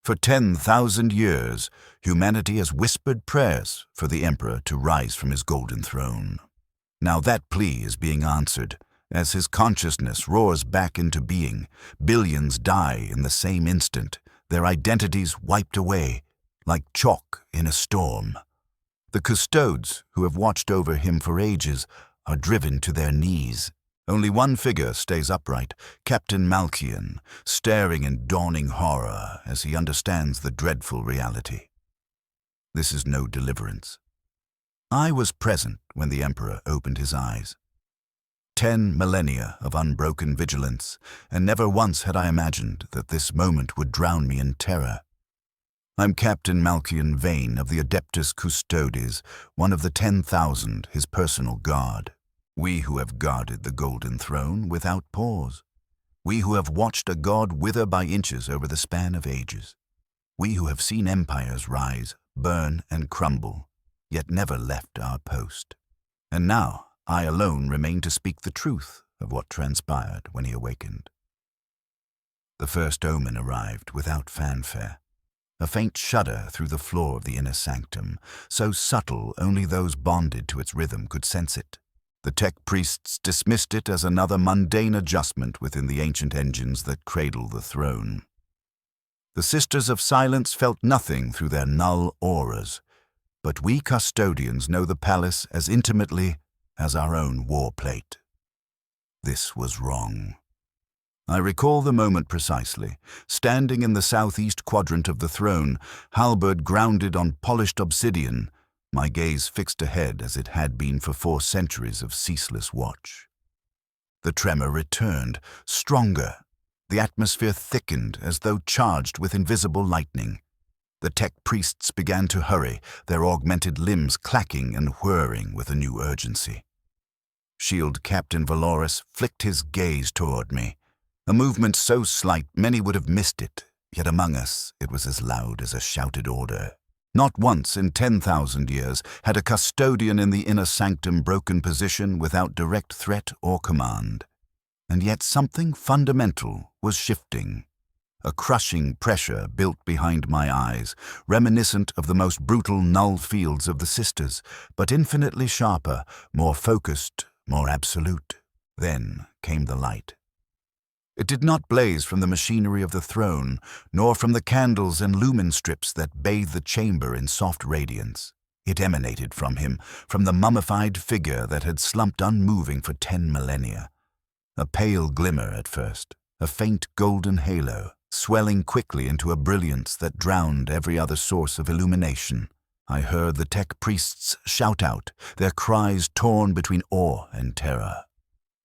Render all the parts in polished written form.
For 10,000 years, humanity has whispered prayers for the Emperor to rise from his golden throne. Now that plea is being answered. As his consciousness roars back into being, billions die in the same instant, their identities wiped away, like chalk in a storm. The custodes, who have watched over him for ages, are driven to their knees. Only one figure stays upright, Captain Malkian, staring in dawning horror as he understands the dreadful reality. This is no deliverance. I was present when the Emperor opened his eyes. 10 millennia of unbroken vigilance, and never once had I imagined that this moment would drown me in terror. I'm Captain Malkian Vane of the Adeptus Custodes, one of the 10,000, his personal guard. We who have guarded the Golden Throne without pause. We who have watched a god wither by inches over the span of ages. We who have seen empires rise, burn, and crumble, yet never left our post. And now, I alone remain to speak the truth of what transpired when he awakened. The first omen arrived without fanfare. A faint shudder through the floor of the inner sanctum, so subtle only those bonded to its rhythm could sense it. The tech priests dismissed it as another mundane adjustment within the ancient engines that cradle the throne. The Sisters of Silence felt nothing through their null auras, but we custodians know the palace as intimately as our own war plate. This was wrong. I recall the moment precisely, standing in the southeast quadrant of the throne, halberd grounded on polished obsidian, my gaze fixed ahead as it had been for 4 centuries of ceaseless watch. The tremor returned, stronger. The atmosphere thickened as though charged with invisible lightning. The tech priests began to hurry, their augmented limbs clacking and whirring with a new urgency. Shield Captain Valoris flicked his gaze toward me, a movement so slight many would have missed it, yet among us it was as loud as a shouted order. Not once in 10,000 years had a custodian in the inner sanctum broken position without direct threat or command. And yet something fundamental was shifting. A crushing pressure built behind my eyes, reminiscent of the most brutal null fields of the Sisters, but infinitely sharper, more focused, more absolute. Then came the light. It did not blaze from the machinery of the throne, nor from the candles and lumen strips that bathed the chamber in soft radiance. It emanated from him, from the mummified figure that had slumped unmoving for 10 millennia. A pale glimmer at first, a faint golden halo, swelling quickly into a brilliance that drowned every other source of illumination. I heard the tech priests shout out, their cries torn between awe and terror.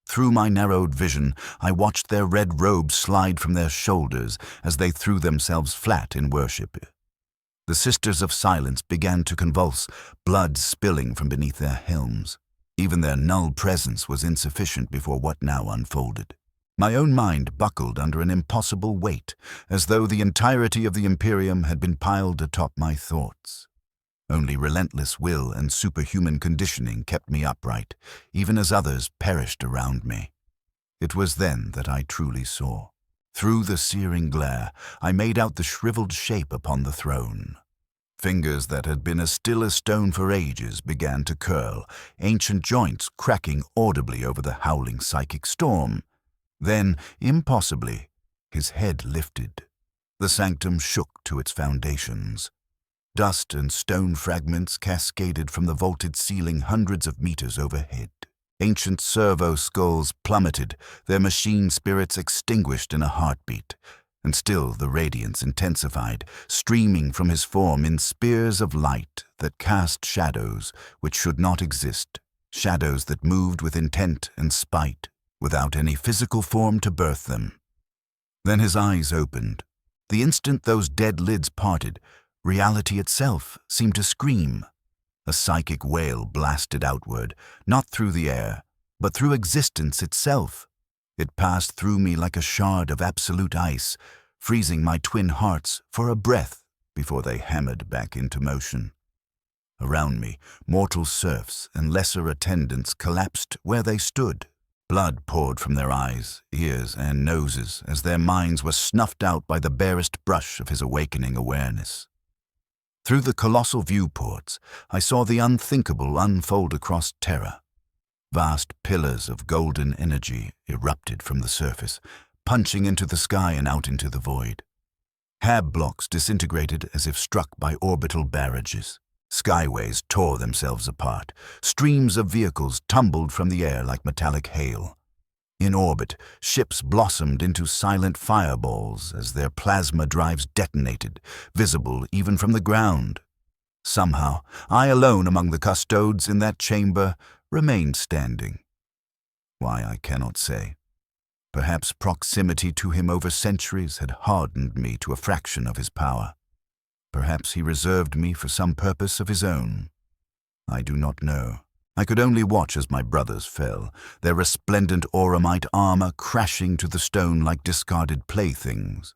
Through my narrowed vision, I watched their red robes slide from their shoulders as they threw themselves flat in worship. The Sisters of Silence began to convulse, blood spilling from beneath their helms. Even their null presence was insufficient before what now unfolded. My own mind buckled under an impossible weight, as though the entirety of the Imperium had been piled atop my thoughts. Only relentless will and superhuman conditioning kept me upright, even as others perished around me. It was then that I truly saw. Through the searing glare, I made out the shriveled shape upon the throne. Fingers that had been as still as stone for ages began to curl, ancient joints cracking audibly over the howling psychic storm. Then, impossibly, his head lifted. The sanctum shook to its foundations. Dust and stone fragments cascaded from the vaulted ceiling hundreds of meters overhead. Ancient servo skulls plummeted, their machine spirits extinguished in a heartbeat. And still the radiance intensified, streaming from his form in spears of light that cast shadows which should not exist, shadows that moved with intent and spite, without any physical form to birth them. Then his eyes opened. The instant those dead lids parted, reality itself seemed to scream. A psychic wail blasted outward, not through the air, but through existence itself. It passed through me like a shard of absolute ice, freezing my twin hearts for a breath before they hammered back into motion. Around me, mortal serfs and lesser attendants collapsed where they stood, Blood poured from their eyes, ears, and noses as their minds were snuffed out by the barest brush of his awakening awareness. Through the colossal viewports, I saw the unthinkable unfold across Terra. Vast pillars of golden energy erupted from the surface, punching into the sky and out into the void. Hab blocks disintegrated as if struck by orbital barrages. Skyways tore themselves apart. Streams of vehicles tumbled from the air like metallic hail. In orbit, ships blossomed into silent fireballs as their plasma drives detonated, visible even from the ground. Somehow, I alone among the custodes in that chamber remained standing. Why, I cannot say. Perhaps proximity to him over centuries had hardened me to a fraction of his power. Perhaps he reserved me for some purpose of his own. I do not know. I could only watch as my brothers fell, their resplendent auramite armor crashing to the stone like discarded playthings.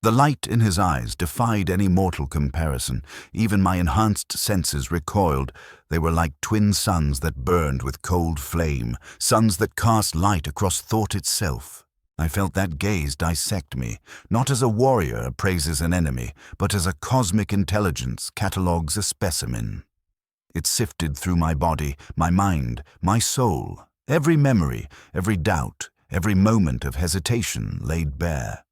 The light in his eyes defied any mortal comparison. Even my enhanced senses recoiled. They were like twin suns that burned with cold flame, suns that cast light across thought itself. I felt that gaze dissect me, not as a warrior appraises an enemy, but as a cosmic intelligence catalogues a specimen. It sifted through my body, my mind, my soul, every memory, every doubt, every moment of hesitation laid bare.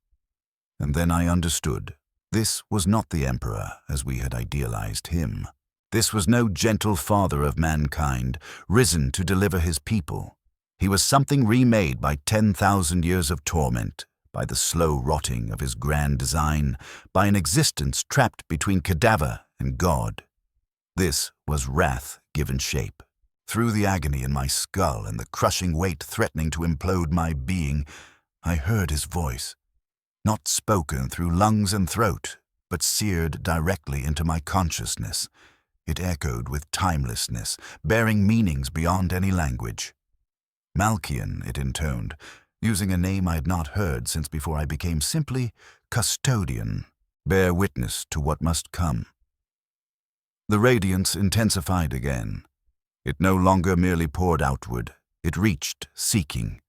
And then I understood. This was not the Emperor as we had idealized him. This was no gentle father of mankind, risen to deliver his people. He was something remade by 10,000 years of torment, by the slow rotting of his grand design, by an existence trapped between cadaver and God. This was wrath given shape. Through the agony in my skull and the crushing weight threatening to implode my being, I heard his voice, not spoken through lungs and throat, but seared directly into my consciousness. It echoed with timelessness, bearing meanings beyond any language. Malkian, it intoned, using a name I had not heard since before I became simply custodian. Bear witness to what must come. The radiance intensified again. It no longer merely poured outward. It reached, seeking.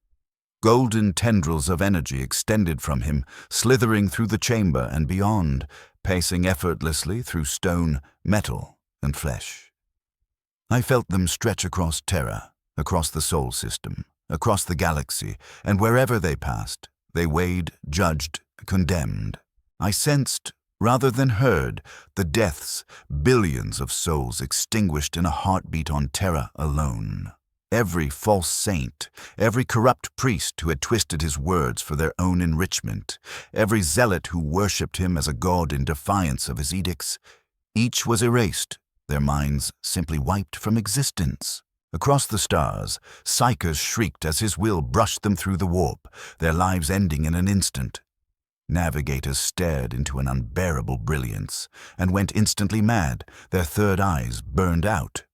Golden tendrils of energy extended from him, slithering through the chamber and beyond, pacing effortlessly through stone, metal, and flesh. I felt them stretch across Terra, across the Sol system, across the galaxy, and wherever they passed, they weighed, judged, condemned. I sensed, rather than heard, the deaths, billions of souls extinguished in a heartbeat on Terra alone. Every false saint, every corrupt priest who had twisted his words for their own enrichment, every zealot who worshipped him as a god in defiance of his edicts, each was erased, their minds simply wiped from existence. Across the stars, psychers shrieked as his will brushed them through the warp, their lives ending in an instant. Navigators stared into an unbearable brilliance and went instantly mad, their third eyes burned out.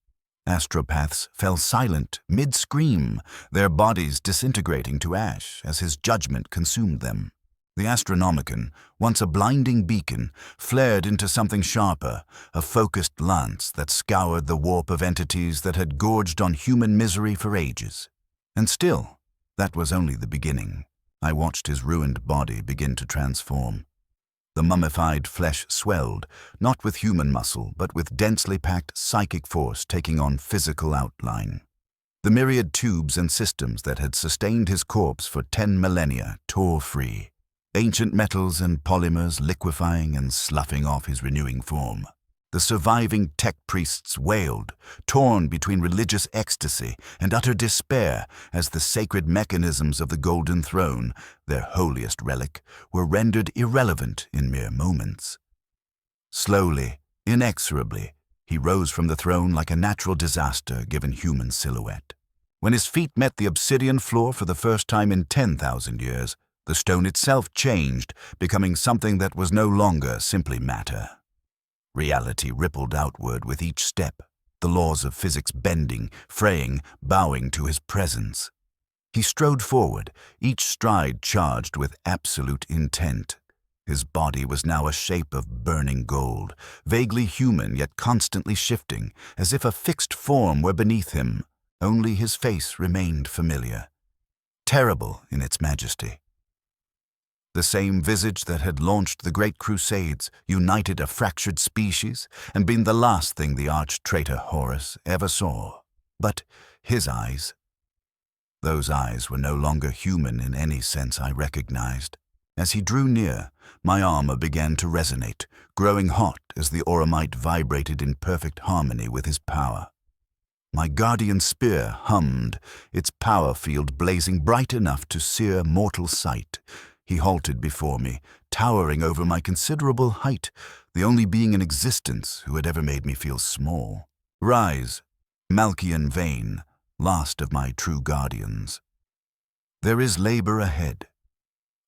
Astropaths fell silent, mid-scream, their bodies disintegrating to ash as his judgment consumed them. The Astronomicon, once a blinding beacon, flared into something sharper, a focused lance that scoured the warp of entities that had gorged on human misery for ages. And still, that was only the beginning. I watched his ruined body begin to transform. The mummified flesh swelled, not with human muscle, but with densely packed psychic force taking on physical outline. The myriad tubes and systems that had sustained his corpse for 10 millennia tore free, ancient metals and polymers liquefying and sloughing off his renewing form. The surviving tech priests wailed, torn between religious ecstasy and utter despair as the sacred mechanisms of the Golden Throne, their holiest relic, were rendered irrelevant in mere moments. Slowly, inexorably, he rose from the throne like a natural disaster given human silhouette. When his feet met the obsidian floor for the first time in 10,000 years, the stone itself changed, becoming something that was no longer simply matter. Reality rippled outward with each step, the laws of physics bending, fraying, bowing to his presence. He strode forward, each stride charged with absolute intent. His body was now a shape of burning gold, vaguely human yet constantly shifting, as if a fixed form were beneath him. Only his face remained familiar. terrible in its majesty. The same visage that had launched the great crusades, united a fractured species, and been the last thing the arch-traitor Horus ever saw. But his eyes, those eyes were no longer human in any sense I recognized. As he drew near, my armor began to resonate, growing hot as the auramite vibrated in perfect harmony with his power. My guardian spear hummed, its power field blazing bright enough to sear mortal sight. He halted before me, towering over my considerable height, the only being in existence who had ever made me feel small. "Rise, Malkian Vane, last of my true guardians. There is labor ahead."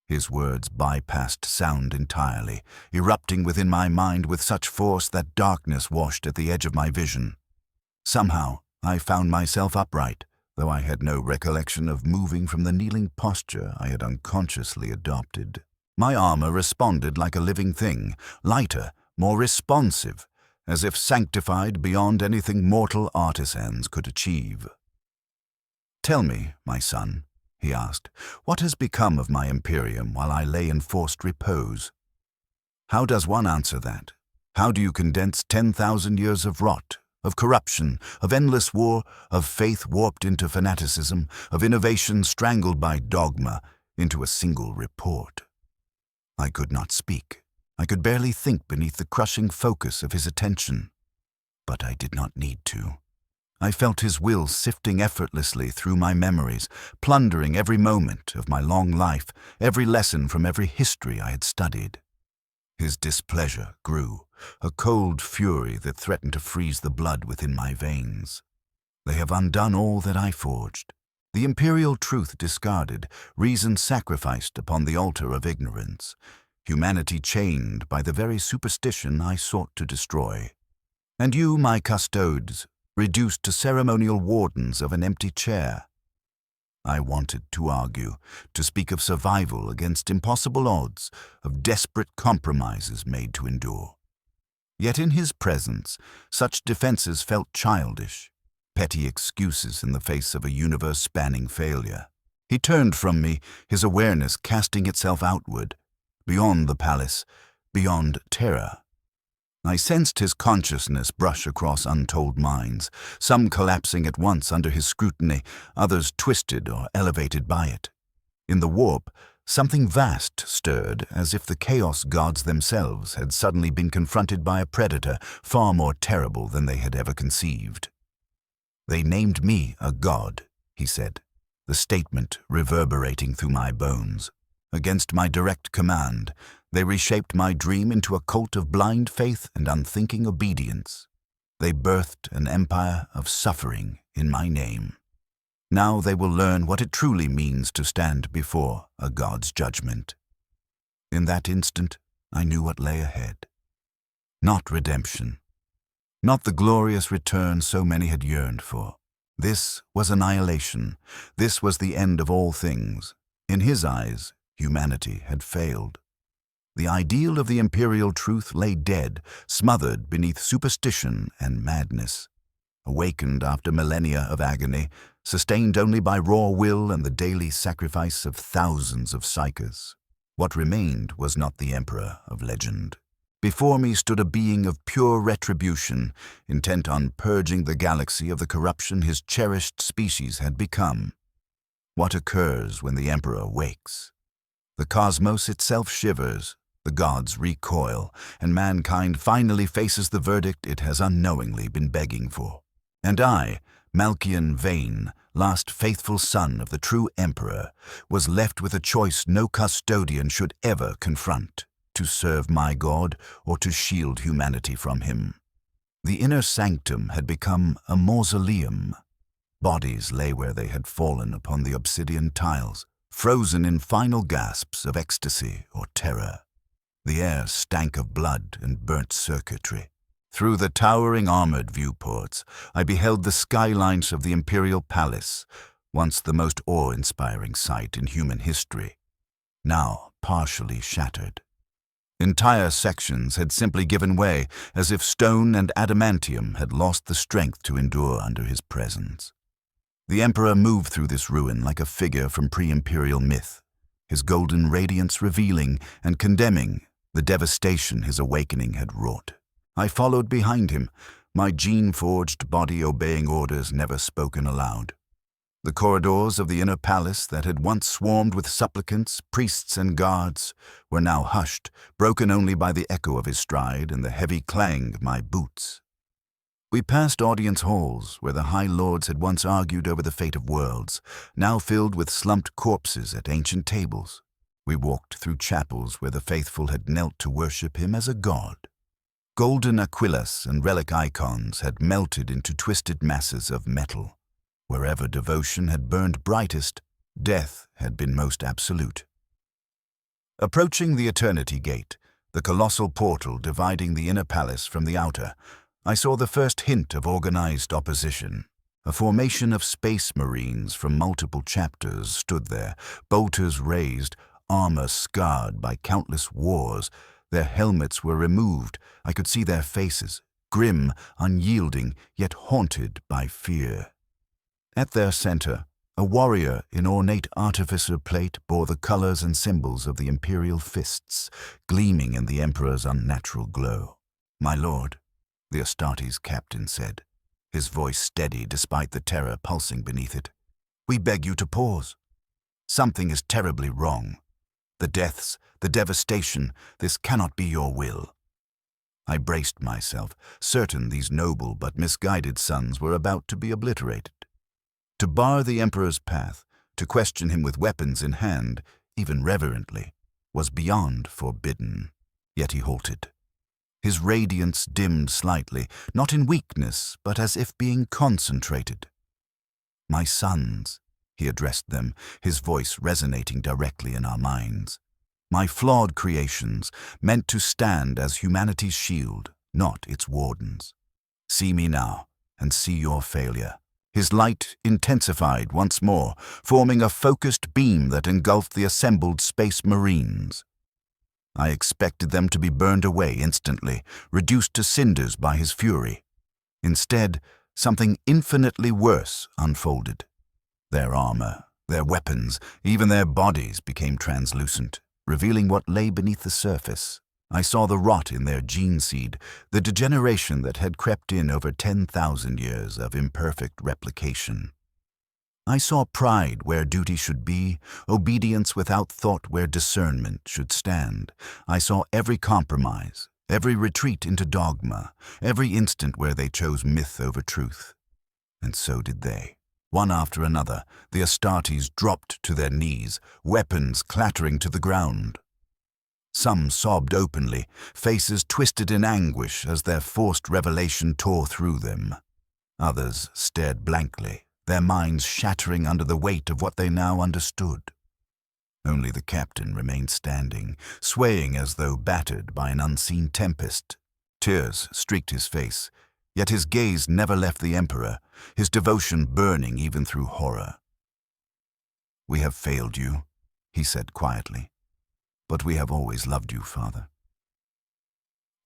His words bypassed sound entirely, erupting within my mind with such force that darkness washed at the edge of my vision. Somehow, I found myself upright, though I had no recollection of moving from the kneeling posture I had unconsciously adopted. My armor responded like a living thing, lighter, more responsive, as if sanctified beyond anything mortal artisans could achieve. "Tell me, my son," he asked, "what has become of my Imperium while I lay in forced repose?" How does one answer that? How do you condense 10,000 years of rot, of corruption, of endless war, of faith warped into fanaticism, of innovation strangled by dogma, into a single report? I could not speak. I could barely think beneath the crushing focus of his attention. But I did not need to. I felt his will sifting effortlessly through my memories, plundering every moment of my long life, every lesson from every history I had studied. His displeasure grew, a cold fury that threatened to freeze the blood within my veins. They have undone all that I forged. The imperial truth discarded, reason sacrificed upon the altar of ignorance, humanity chained by the very superstition I sought to destroy. And you, my custodes, reduced to ceremonial wardens of an empty chair. I wanted to argue, to speak of survival against impossible odds, of desperate compromises made to endure. Yet in his presence, such defenses felt childish, petty excuses in the face of a universe-spanning failure. He turned from me, his awareness casting itself outward, beyond the palace, beyond terror. I sensed his consciousness brush across untold minds, some collapsing at once under his scrutiny, others twisted or elevated by it. In the warp, something vast stirred, as if the chaos gods themselves had suddenly been confronted by a predator far more terrible than they had ever conceived. "They named me a god," he said, the statement reverberating through my bones. Against my direct command, they reshaped my dream into a cult of blind faith and unthinking obedience. They birthed an empire of suffering in my name. Now they will learn what it truly means to stand before a god's judgment. In that instant, I knew what lay ahead. Not redemption. Not the glorious return so many had yearned for. This was annihilation. This was the end of all things. In his eyes, humanity had failed. The ideal of the imperial truth lay dead, smothered beneath superstition and madness. Awakened after millennia of agony, sustained only by raw will and the daily sacrifice of thousands of psychers. What remained was not the emperor of legend. Before me stood a being of pure retribution, intent on purging the galaxy of the corruption his cherished species had become. What occurs when the emperor wakes? The cosmos itself shivers, the gods recoil, and mankind finally faces the verdict it has unknowingly been begging for. And I, Malkian Vane, last faithful son of the true emperor, was left with a choice no custodian should ever confront, to serve my god or to shield humanity from him. The inner sanctum had become a mausoleum. Bodies lay where they had fallen upon the obsidian tiles, frozen in final gasps of ecstasy or terror. The air stank of blood and burnt circuitry. Through the towering armored viewports, I beheld the skylines of the imperial palace, once the most awe-inspiring sight in human history, now partially shattered. Entire sections had simply given way, as if stone and adamantium had lost the strength to endure under his presence. The Emperor moved through this ruin like a figure from pre-imperial myth, his golden radiance revealing and condemning the devastation his awakening had wrought. I followed behind him, my gene-forged body obeying orders never spoken aloud. The corridors of the inner palace that had once swarmed with supplicants, priests, and guards were now hushed, broken only by the echo of his stride and the heavy clang of my boots. We passed audience halls where the High Lords had once argued over the fate of worlds, now filled with slumped corpses at ancient tables. We walked through chapels where the faithful had knelt to worship him as a god. Golden aquilus and relic icons had melted into twisted masses of metal. Wherever devotion had burned brightest, death had been most absolute. Approaching the Eternity Gate, the colossal portal dividing the inner palace from the outer, I saw the first hint of organized opposition. A formation of space marines from multiple chapters stood there, bolters raised, armor scarred by countless wars. Their helmets were removed. I could see their faces, grim, unyielding, yet haunted by fear. At their center, a warrior in ornate artificer plate bore the colors and symbols of the imperial fists, gleaming in the Emperor's unnatural glow. "My lord," the Astartes captain said, his voice steady despite the terror pulsing beneath it, "we beg you to pause. Something is terribly wrong. The deaths, the devastation, this cannot be your will." I braced myself, certain these noble but misguided sons were about to be obliterated. To bar the Emperor's path, to question him with weapons in hand, even reverently, was beyond forbidden. Yet he halted. His radiance dimmed slightly, not in weakness, but as if being concentrated. "My sons," he addressed them, his voice resonating directly in our minds. "My flawed creations, meant to stand as humanity's shield, not its wardens. See me now, and see your failure." His light intensified once more, forming a focused beam that engulfed the assembled space marines. I expected them to be burned away instantly, reduced to cinders by his fury. Instead, something infinitely worse unfolded. Their armor, their weapons, even their bodies became translucent, revealing what lay beneath the surface. I saw the rot in their gene seed, the degeneration that had crept in over 10,000 years of imperfect replication. I saw pride where duty should be, obedience without thought where discernment should stand. I saw every compromise, every retreat into dogma, every instant where they chose myth over truth. And so did they. One after another, the Astartes dropped to their knees, weapons clattering to the ground. Some sobbed openly, faces twisted in anguish as their forced revelation tore through them. Others stared blankly, their minds shattering under the weight of what they now understood. Only the captain remained standing, swaying as though battered by an unseen tempest. Tears streaked his face, yet his gaze never left the Emperor, his devotion burning even through horror. "We have failed you," he said quietly. "But we have always loved you, Father."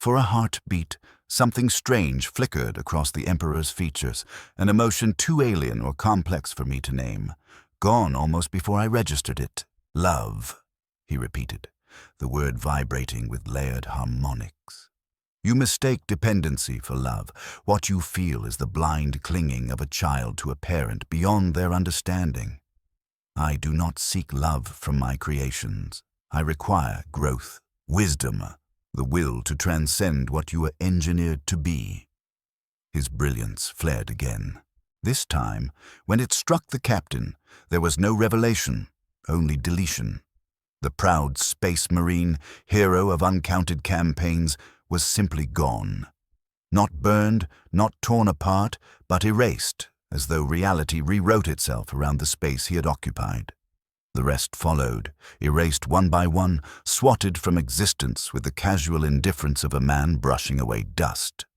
For a heartbeat, something strange flickered across the Emperor's features, an emotion too alien or complex for me to name, gone almost before I registered it. "Love," he repeated, the word vibrating with layered harmonics. "You mistake dependency for love. What you feel is the blind clinging of a child to a parent beyond their understanding. I do not seek love from my creations. I require growth, wisdom, the will to transcend what you are engineered to be." His brilliance flared again. This time, when it struck the captain, there was no revelation, only deletion. The proud space marine, hero of uncounted campaigns, was simply gone. Not burned, not torn apart, but erased, as though reality rewrote itself around the space he had occupied. The rest followed, erased one by one, swatted from existence with the casual indifference of a man brushing away dust.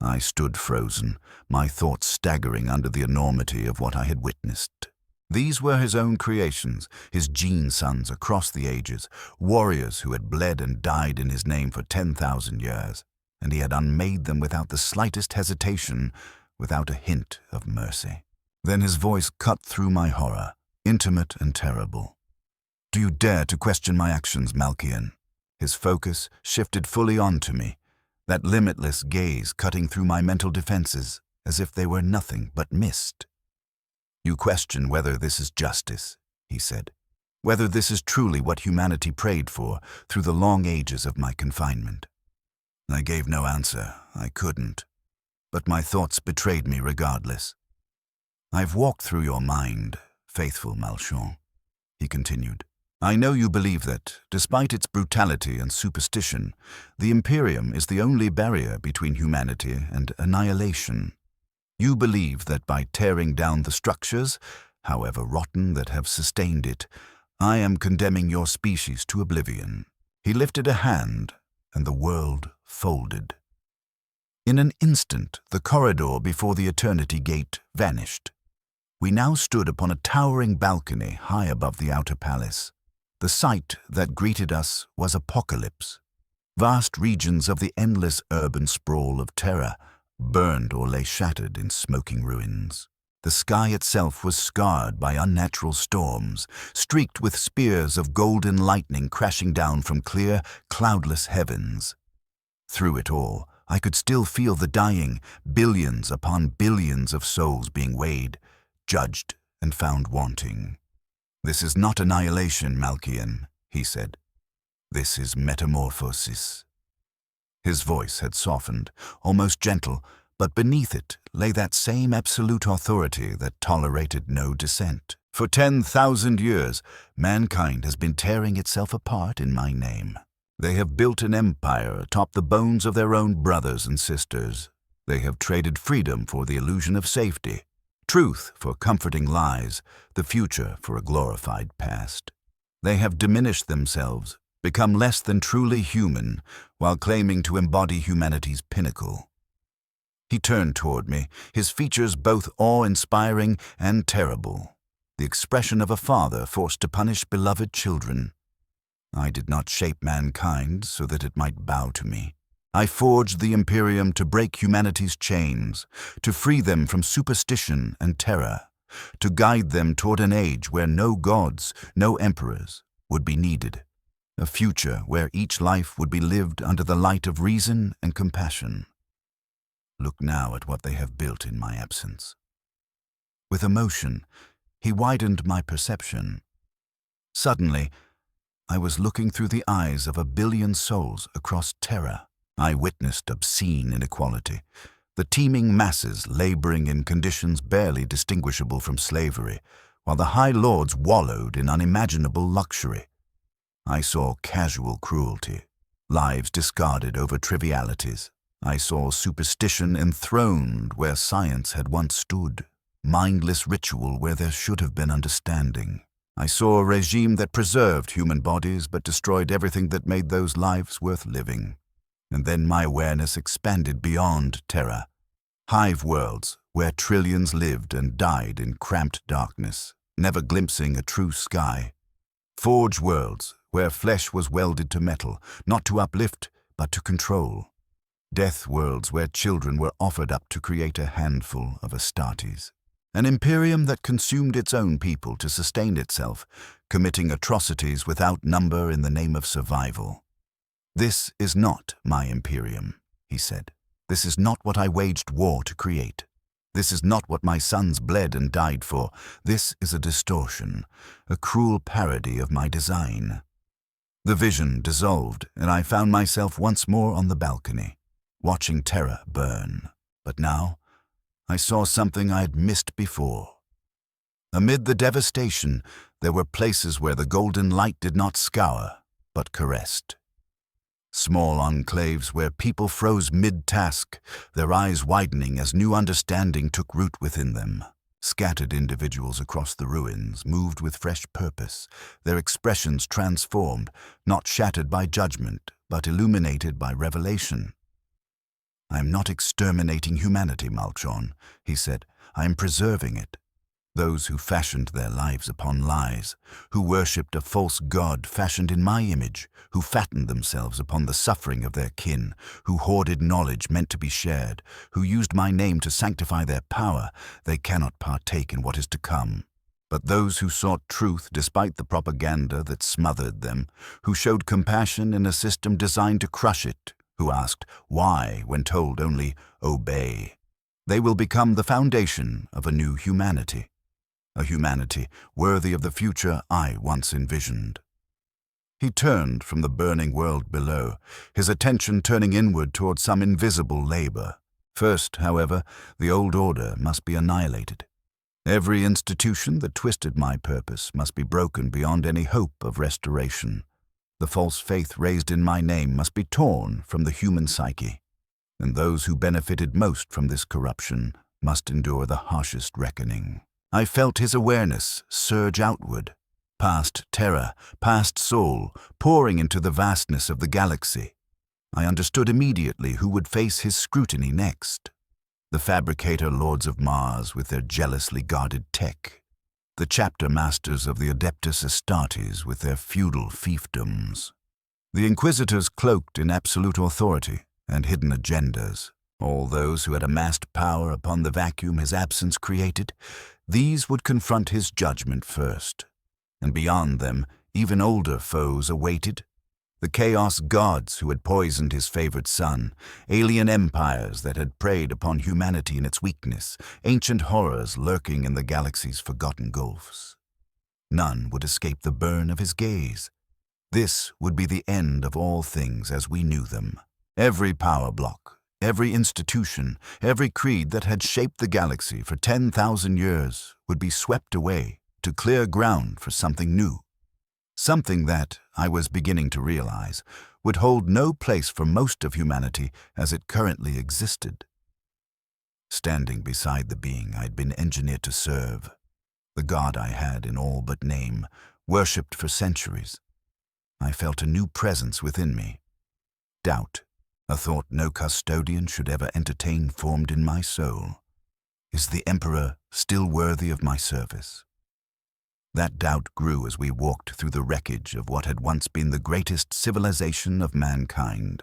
I stood frozen, my thoughts staggering under the enormity of what I had witnessed. These were his own creations, his gene sons across the ages, warriors who had bled and died in his name for 10,000 years, and he had unmade them without the slightest hesitation, without a hint of mercy. Then his voice cut through my horror, intimate and terrible. "Do you dare to question my actions, Malkian?" His focus shifted fully onto me, that limitless gaze cutting through my mental defenses as if they were nothing but mist. "You question whether this is justice," he said, "whether this is truly what humanity prayed for through the long ages of my confinement." I gave no answer. I couldn't. But my thoughts betrayed me regardless. "I've walked through your mind, faithful Malchon," he continued. "I know you believe that, despite its brutality and superstition, the Imperium is the only barrier between humanity and annihilation. You believe that by tearing down the structures, however rotten, that have sustained it, I am condemning your species to oblivion." He lifted a hand, and the world folded. In an instant, the corridor before the Eternity Gate vanished. We now stood upon a towering balcony high above the outer palace. The sight that greeted us was apocalypse. Vast regions of the endless urban sprawl of terror burned or lay shattered in smoking ruins. The sky itself was scarred by unnatural storms, streaked with spears of golden lightning crashing down from clear, cloudless heavens. Through it all, I could still feel the dying, billions upon billions of souls being weighed, judged, and found wanting. "This is not annihilation, Malkian," he said. "This is metamorphosis." His voice had softened, almost gentle, but beneath it lay that same absolute authority that tolerated no dissent. "For 10,000 years, mankind has been tearing itself apart in my name. They have built an empire atop the bones of their own brothers and sisters. They have traded freedom for the illusion of safety, truth for comforting lies, the future for a glorified past. They have diminished themselves, become less than truly human, while claiming to embody humanity's pinnacle." He turned toward me, his features both awe-inspiring and terrible, the expression of a father forced to punish beloved children. "I did not shape mankind so that it might bow to me. I forged the Imperium to break humanity's chains, to free them from superstition and terror, to guide them toward an age where no gods, no emperors would be needed, a future where each life would be lived under the light of reason and compassion. Look now at what they have built in my absence." With emotion, he widened my perception. Suddenly, I was looking through the eyes of a billion souls across Terra. I witnessed obscene inequality, the teeming masses laboring in conditions barely distinguishable from slavery, while the High Lords wallowed in unimaginable luxury. I saw casual cruelty, lives discarded over trivialities. I saw superstition enthroned where science had once stood, mindless ritual where there should have been understanding. I saw a regime that preserved human bodies but destroyed everything that made those lives worth living. And then my awareness expanded beyond Terra. Hive worlds where trillions lived and died in cramped darkness, never glimpsing a true sky. Forge worlds where flesh was welded to metal, not to uplift but to control. Death worlds where children were offered up to create a handful of Astartes. An Imperium that consumed its own people to sustain itself, committing atrocities without number in the name of survival. "This is not my Imperium," he said. "This is not what I waged war to create. This is not what my sons bled and died for. This is a distortion, a cruel parody of my design." The vision dissolved, and I found myself once more on the balcony, watching Terra burn. But now, I saw something I had missed before. Amid the devastation, there were places where the golden light did not scour, but caressed. Small enclaves where people froze mid-task, their eyes widening as new understanding took root within them. Scattered individuals across the ruins moved with fresh purpose, their expressions transformed, not shattered by judgment, but illuminated by revelation. "I am not exterminating humanity, Malchon," he said. "I am preserving it. those who fashioned their lives upon lies, who worshipped a false god fashioned in my image, who fattened themselves upon the suffering of their kin, who hoarded knowledge meant to be shared, who used my name to sanctify their power, they cannot partake in what is to come. But those who sought truth despite the propaganda that smothered them, who showed compassion in a system designed to crush it, who asked why when told only obey, they will become the foundation of a new humanity, a humanity worthy of the future I once envisioned. He turned from the burning world below, his attention turning inward toward some invisible labor. First, however, the old order must be annihilated. Every institution that twisted my purpose must be broken beyond any hope of restoration. The false faith raised in my name must be torn from the human psyche, and those who benefited most from this corruption must endure the harshest reckoning. I felt his awareness surge outward, past terror, past soul, pouring into the vastness of the galaxy. I understood immediately who would face his scrutiny next. The fabricator lords of Mars with their jealously guarded tech, the chapter masters of the Adeptus Astartes with their feudal fiefdoms, the inquisitors cloaked in absolute authority and hidden agendas, all those who had amassed power upon the vacuum his absence created. These would confront his judgment first, and beyond them even older foes awaited. The chaos gods who had poisoned his favored son, alien empires that had preyed upon humanity in its weakness, ancient horrors lurking in the galaxy's forgotten gulfs. None would escape the burn of his gaze. This would be the end of all things as we knew them. Every power block, every institution, every creed that had shaped the galaxy for 10,000 years would be swept away to clear ground for something new. Something that, I was beginning to realize, would hold no place for most of humanity as it currently existed. Standing beside the being I'd been engineered to serve, the god I had in all but name, worshipped for centuries, I felt a new presence within me. Doubt, a thought no custodian should ever entertain, formed in my soul. Is the Emperor still worthy of my service? That doubt grew as we walked through the wreckage of what had once been the greatest civilization of mankind.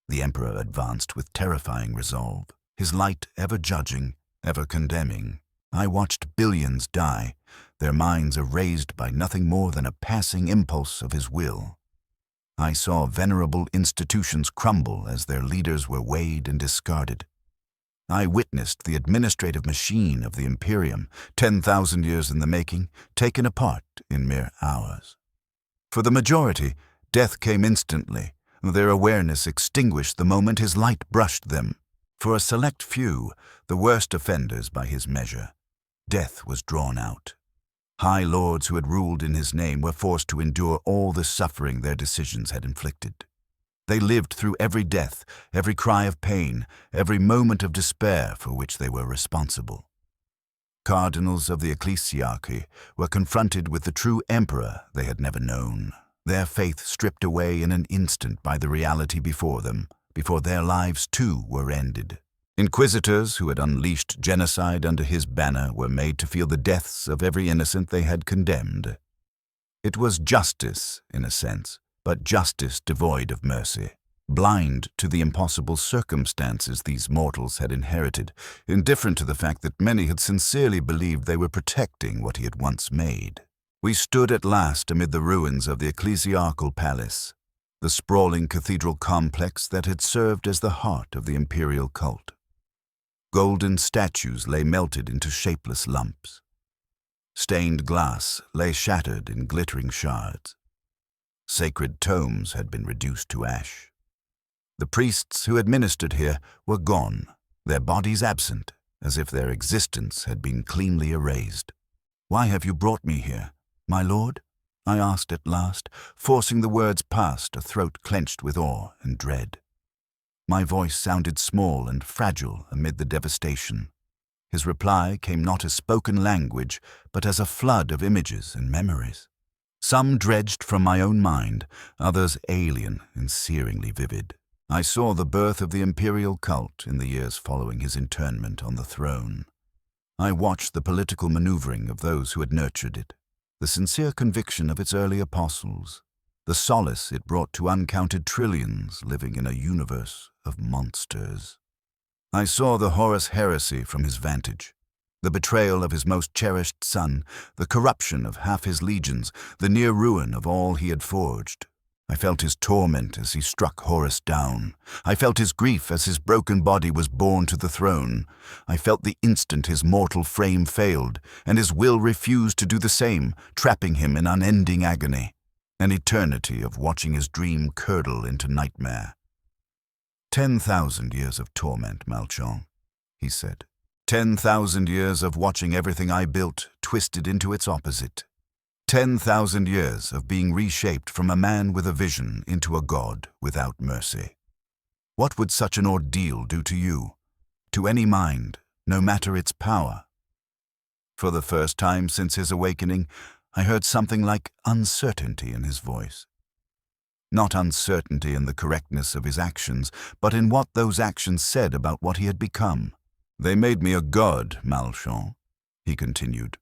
The Emperor advanced with terrifying resolve, his light ever judging, ever condemning. I watched billions die, their minds erased by nothing more than a passing impulse of his will. I saw venerable institutions crumble as their leaders were weighed and discarded. I witnessed the administrative machine of the Imperium, 10,000 years in the making, taken apart in mere hours. For the majority, death came instantly, their awareness extinguished the moment his light brushed them. For a select few, the worst offenders by his measure, death was drawn out. High lords who had ruled in his name were forced to endure all the suffering their decisions had inflicted. They lived through every death, every cry of pain, every moment of despair for which they were responsible. Cardinals of the ecclesiarchy were confronted with the true emperor they had never known, their faith stripped away in an instant by the reality before them, before their lives too were ended. Inquisitors who had unleashed genocide under his banner were made to feel the deaths of every innocent they had condemned. It was justice, in a sense, but justice devoid of mercy, blind to the impossible circumstances these mortals had inherited, indifferent to the fact that many had sincerely believed they were protecting what he had once made. We stood at last amid the ruins of the ecclesiarchal palace, the sprawling cathedral complex that had served as the heart of the imperial cult. Golden statues lay melted into shapeless lumps. Stained glass lay shattered in glittering shards. Sacred tomes had been reduced to ash. The priests who administered here were gone, their bodies absent, as if their existence had been cleanly erased. "Why have you brought me here, my lord?" I asked at last, forcing the words past a throat clenched with awe and dread. My voice sounded small and fragile amid the devastation. His reply came not as spoken language, but as a flood of images and memories. Some dredged from my own mind, others alien and searingly vivid. I saw the birth of the imperial cult in the years following his internment on the throne. I watched the political maneuvering of those who had nurtured it, the sincere conviction of its early apostles, the solace it brought to uncounted trillions living in a universe of monsters. I saw the Horus heresy from his vantage, the betrayal of his most cherished son, the corruption of half his legions, the near ruin of all he had forged. I felt his torment as he struck Horus down. I felt his grief as his broken body was borne to the throne. I felt the instant his mortal frame failed, and his will refused to do the same, trapping him in unending agony. An eternity of watching his dream curdle into nightmare. 10,000 years of torment, Malchon, he said. 10,000 years of watching everything I built twisted into its opposite. 10,000 years of being reshaped from a man with a vision into a god without mercy. What would such an ordeal do to you, to any mind, no matter its power? For the first time since his awakening, I heard something like uncertainty in his voice. Not uncertainty in the correctness of his actions, but in what those actions said about what he had become. They made me a god, Malchon, he continued.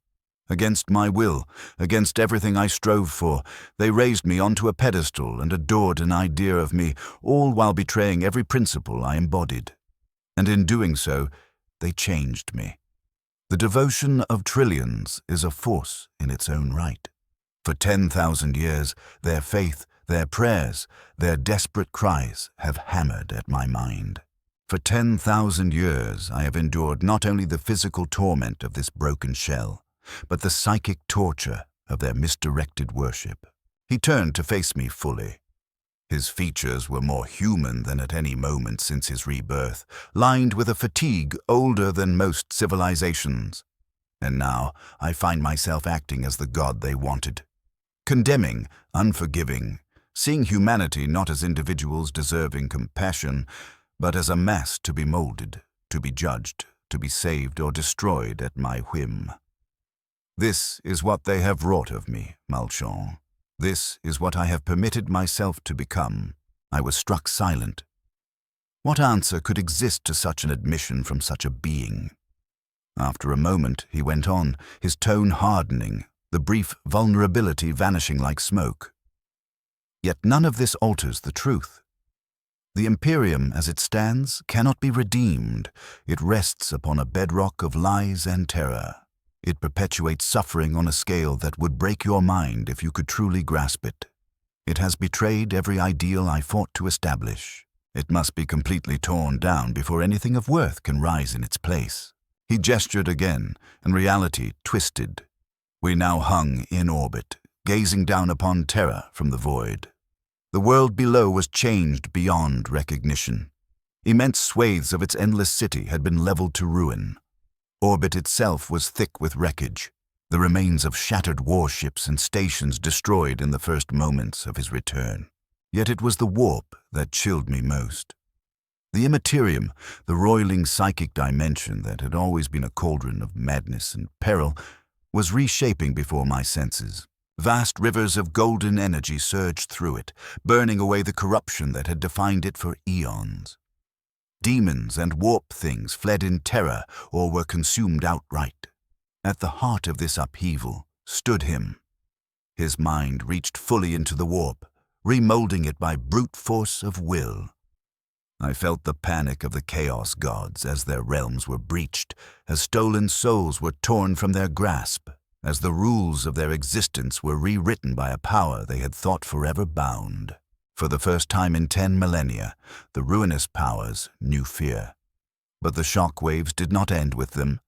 Against my will, against everything I strove for, they raised me onto a pedestal and adored an idea of me, all while betraying every principle I embodied. And in doing so, they changed me. The devotion of trillions is a force in its own right. For 10,000 years, their faith, their prayers, their desperate cries have hammered at my mind. For 10,000 years, I have endured not only the physical torment of this broken shell, but the psychic torture of their misdirected worship. He turned to face me fully. His features were more human than at any moment since his rebirth, lined with a fatigue older than most civilizations. And now I find myself acting as the god they wanted. Condemning, unforgiving, seeing humanity not as individuals deserving compassion, but as a mass to be molded, to be judged, to be saved or destroyed at my whim. This is what they have wrought of me, Malchon. This is what I have permitted myself to become. I was struck silent. What answer could exist to such an admission from such a being? After a moment, he went on, his tone hardening, the brief vulnerability vanishing like smoke. Yet none of this alters the truth. The Imperium, as it stands, cannot be redeemed. It rests upon a bedrock of lies and terror. It perpetuates suffering on a scale that would break your mind if you could truly grasp it. It has betrayed every ideal I fought to establish. It must be completely torn down before anything of worth can rise in its place. He gestured again, and reality twisted. We now hung in orbit, gazing down upon terror from the void. The world below was changed beyond recognition. Immense swathes of its endless city had been leveled to ruin. Orbit itself was thick with wreckage, the remains of shattered warships and stations destroyed in the first moments of his return. Yet it was the warp that chilled me most. The Imperium, the roiling psychic dimension that had always been a cauldron of madness and peril, was reshaping before my senses. Vast rivers of golden energy surged through it, burning away the corruption that had defined it for eons. Demons and warp things fled in terror or were consumed outright. At the heart of this upheaval stood him. His mind reached fully into the warp, remolding it by brute force of will. I felt the panic of the Chaos Gods as their realms were breached, as stolen souls were torn from their grasp, as the rules of their existence were rewritten by a power they had thought forever bound. For the first time in 10 millennia, the ruinous powers knew fear. But the shock waves did not end with them.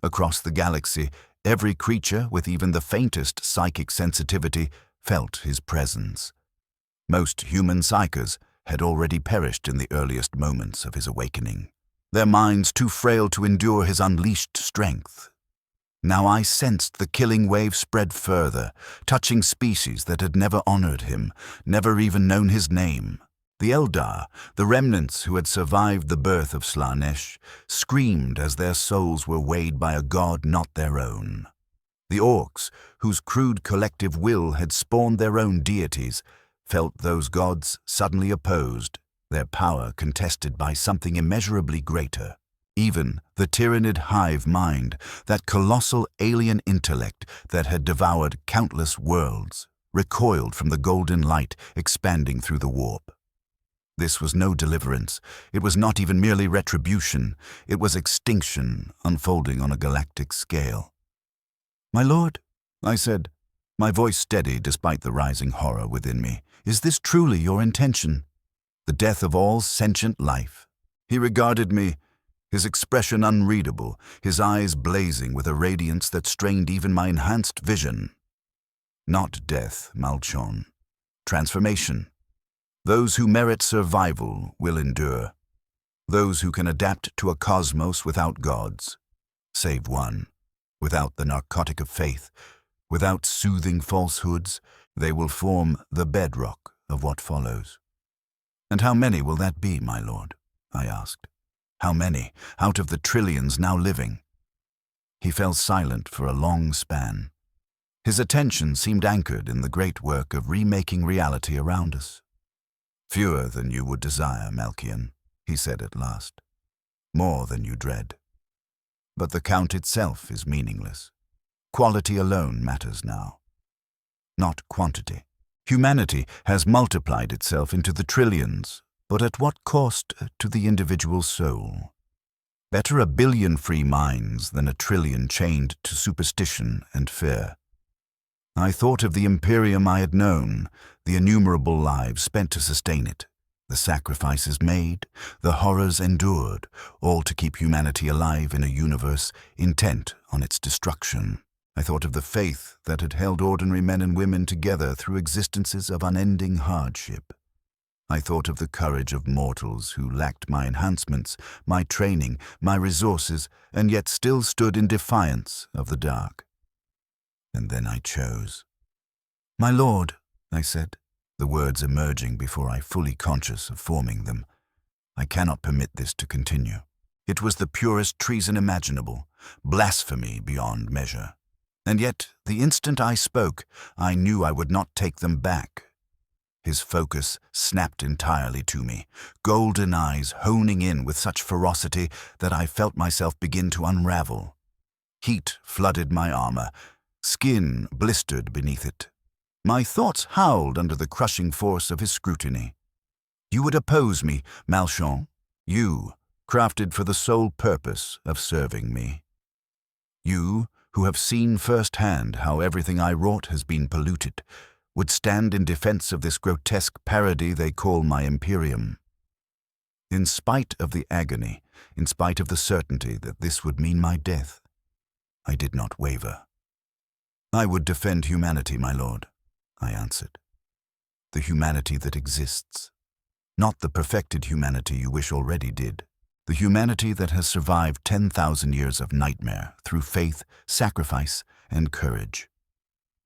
Across the galaxy, every creature with even the faintest psychic sensitivity felt his presence. Most human psychers had already perished in the earliest moments of his awakening, their minds too frail to endure his unleashed strength. Now I sensed the killing wave spread further, touching species that had never honored him, never even known his name. The Eldar, the remnants who had survived the birth of Slaanesh, screamed as their souls were weighed by a god not their own. The Orcs, whose crude collective will had spawned their own deities, felt those gods suddenly opposed, their power contested by something immeasurably greater. Even the tyrannid hive mind, that colossal alien intellect that had devoured countless worlds, recoiled from the golden light expanding through the warp. This was no deliverance. It was not even merely retribution. It was extinction unfolding on a galactic scale. "My lord," I said, my voice steady despite the rising horror within me, "is this truly your intention? The death of all sentient life?" He regarded me, his expression unreadable, his eyes blazing with a radiance that strained even my enhanced vision. "Not death, Malchon. Transformation. Those who merit survival will endure. Those who can adapt to a cosmos without gods, save one, without the narcotic of faith, without soothing falsehoods, they will form the bedrock of what follows." "And how many will that be, my lord?" I asked. "How many, out of the trillions now living?" He fell silent for a long span. His attention seemed anchored in the great work of remaking reality around us. "Fewer than you would desire, Malkian," he said at last. "More than you dread. But the count itself is meaningless. Quality alone matters now, not quantity. Humanity has multiplied itself into the trillions, but at what cost to the individual soul? Better a billion free minds than a trillion chained to superstition and fear. I thought of the Imperium I had known, the innumerable lives spent to sustain it, the sacrifices made, the horrors endured, all to keep humanity alive in a universe intent on its destruction. I thought of the faith that had held ordinary men and women together through existences of unending hardship. I thought of the courage of mortals who lacked my enhancements, my training, my resources, and yet still stood in defiance of the dark. And then I chose. "My lord," I said, the words emerging before I fully conscious of forming them, "I cannot permit this to continue." It was the purest treason imaginable, blasphemy beyond measure. And yet, the instant I spoke, I knew I would not take them back. His focus snapped entirely to me, golden eyes honing in with such ferocity that I felt myself begin to unravel. Heat flooded my armor, skin blistered beneath it. My thoughts howled under the crushing force of his scrutiny. "You would oppose me, Malchon? You, crafted for the sole purpose of serving me. You, who have seen firsthand how everything I wrought has been polluted, would stand in defense of this grotesque parody they call my Imperium." In spite of the agony, in spite of the certainty that this would mean my death, I did not waver. "I would defend humanity, my lord," I answered. "The humanity that exists. Not the perfected humanity you wish already did. The humanity that has survived 10,000 years of nightmare through faith, sacrifice, and courage.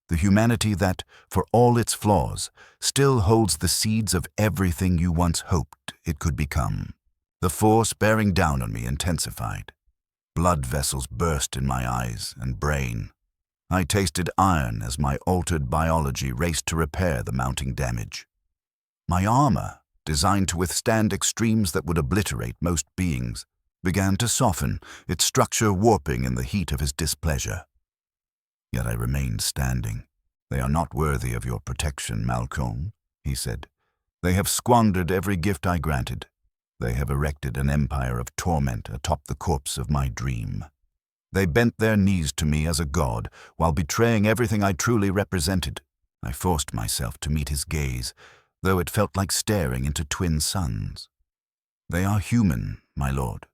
The humanity that, for all its flaws, still holds the seeds of everything you once hoped it could become." The force bearing down on me intensified. Blood vessels burst in my eyes and brain. I tasted iron as my altered biology raced to repair the mounting damage. My armor, designed to withstand extremes that would obliterate most beings, began to soften, its structure warping in the heat of his displeasure. Yet I remained standing. "They are not worthy of your protection, Malcolm," he said. "They have squandered every gift I granted. They have erected an empire of torment atop the corpse of my dream. They bent their knees to me as a god, while betraying everything I truly represented. I forced myself to meet his gaze, though it felt like staring into twin suns. They are human, my lord.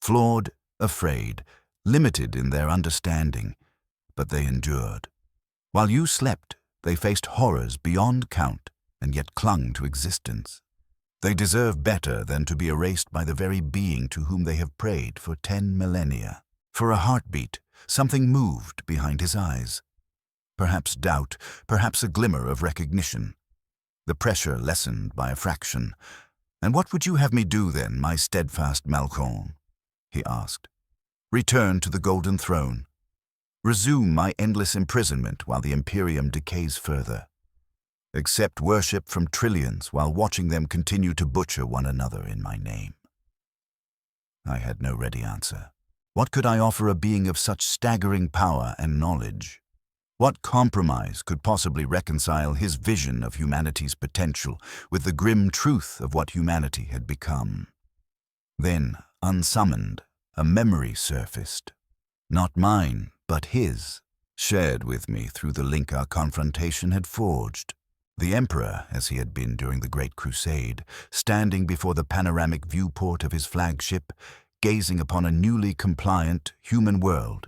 Flawed, afraid, limited in their understanding, but they endured. While you slept, they faced horrors beyond count and yet clung to existence. They deserve better than to be erased by the very being to whom they have prayed for 10 millennia. For a heartbeat, something moved behind his eyes. Perhaps doubt, perhaps a glimmer of recognition. The pressure lessened by a fraction. "And what would you have me do then, my steadfast Malcolm?" he asked. "Return to the Golden Throne. Resume my endless imprisonment while the Imperium decays further. Accept worship from trillions while watching them continue to butcher one another in my name." I had no ready answer. What could I offer a being of such staggering power and knowledge? What compromise could possibly reconcile his vision of humanity's potential with the grim truth of what humanity had become? Then, unsummoned, a memory surfaced. Not mine, but his, shared with me through the link our confrontation had forged. The Emperor, as he had been during the Great Crusade, standing before the panoramic viewport of his flagship, gazing upon a newly compliant human world,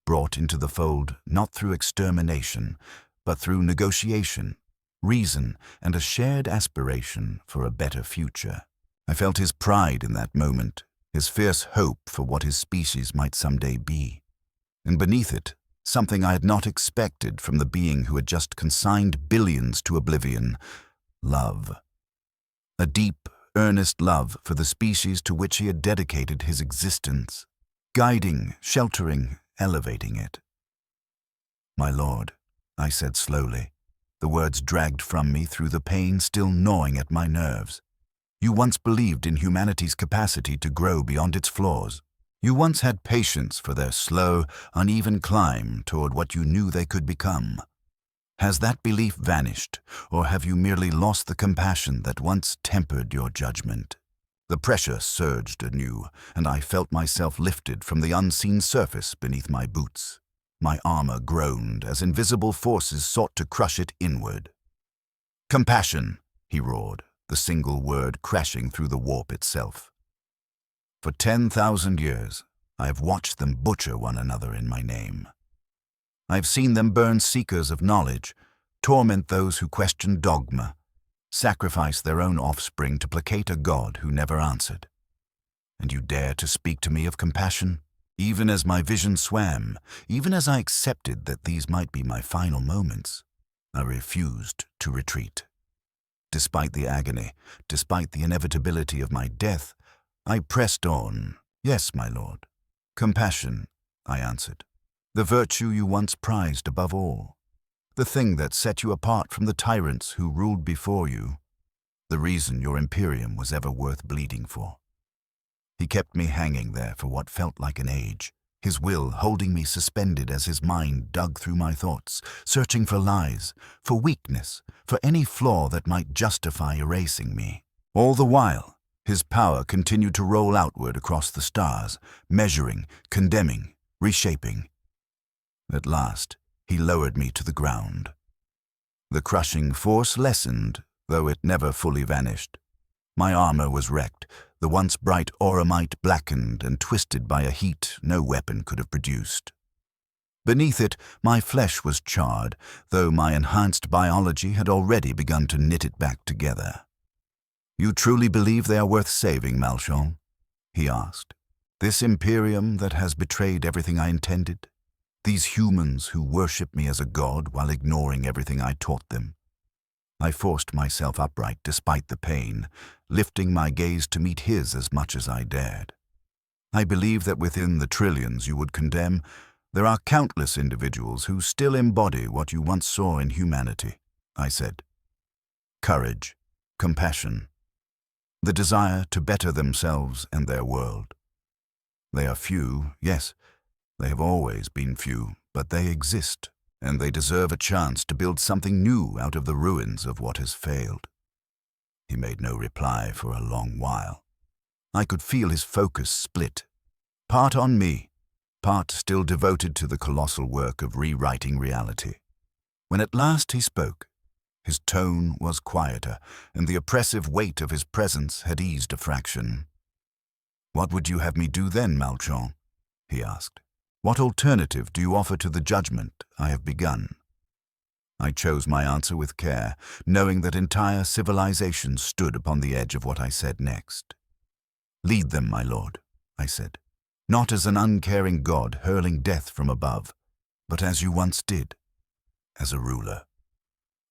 brought into the fold not through extermination, but through negotiation, reason, and a shared aspiration for a better future. I felt his pride in that moment, his fierce hope for what his species might someday be. And beneath it, something I had not expected from the being who had just consigned billions to oblivion: love. A deep, earnest love for the species to which he had dedicated his existence, guiding, sheltering, elevating it. "My lord," I said slowly, the words dragged from me through the pain still gnawing at my nerves. "You once believed in humanity's capacity to grow beyond its flaws. You once had patience for their slow, uneven climb toward what you knew they could become. Has that belief vanished, or have you merely lost the compassion that once tempered your judgment?" The pressure surged anew, and I felt myself lifted from the unseen surface beneath my boots. My armor groaned as invisible forces sought to crush it inward. "Compassion," he roared, the single word crashing through the warp itself. "For 10,000 years, I have watched them butcher one another in my name. I have seen them burn seekers of knowledge, torment those who question dogma, sacrifice their own offspring to placate a God who never answered. And you dare to speak to me of compassion? Even as my vision swam, even as I accepted that these might be my final moments, I refused to retreat. Despite the agony, despite the inevitability of my death, I pressed on. "Yes, my lord. Compassion," I answered. "The virtue you once prized above all. The thing that set you apart from the tyrants who ruled before you. The reason your Imperium was ever worth bleeding for." He kept me hanging there for what felt like an age, his will holding me suspended as his mind dug through my thoughts, searching for lies, for weakness, for any flaw that might justify erasing me. All the while, his power continued to roll outward across the stars, measuring, condemning, reshaping. At last, he lowered me to the ground. The crushing force lessened, though it never fully vanished. My armor was wrecked, the once bright auramite blackened and twisted by a heat no weapon could have produced. Beneath it, my flesh was charred, though my enhanced biology had already begun to knit it back together. "You truly believe they are worth saving, Malchon?" he asked. "This Imperium that has betrayed everything I intended? These humans who worship me as a god while ignoring everything I taught them?" I forced myself upright despite the pain, lifting my gaze to meet his as much as I dared. "I believe that within the trillions you would condemn, there are countless individuals who still embody what you once saw in humanity," I said. "Courage, compassion, the desire to better themselves and their world. They are few, yes, they have always been few, but they exist, and they deserve a chance to build something new out of the ruins of what has failed." He made no reply for a long while. I could feel his focus split, part on me, part still devoted to the colossal work of rewriting reality. When at last he spoke, his tone was quieter, and the oppressive weight of his presence had eased a fraction. "What would you have me do then, Malchon?" he asked. "What alternative do you offer to the judgment I have begun?" I chose my answer with care, knowing that entire civilizations stood upon the edge of what I said next. "Lead them, my lord," I said, "not as an uncaring god hurling death from above, but as you once did, as a ruler.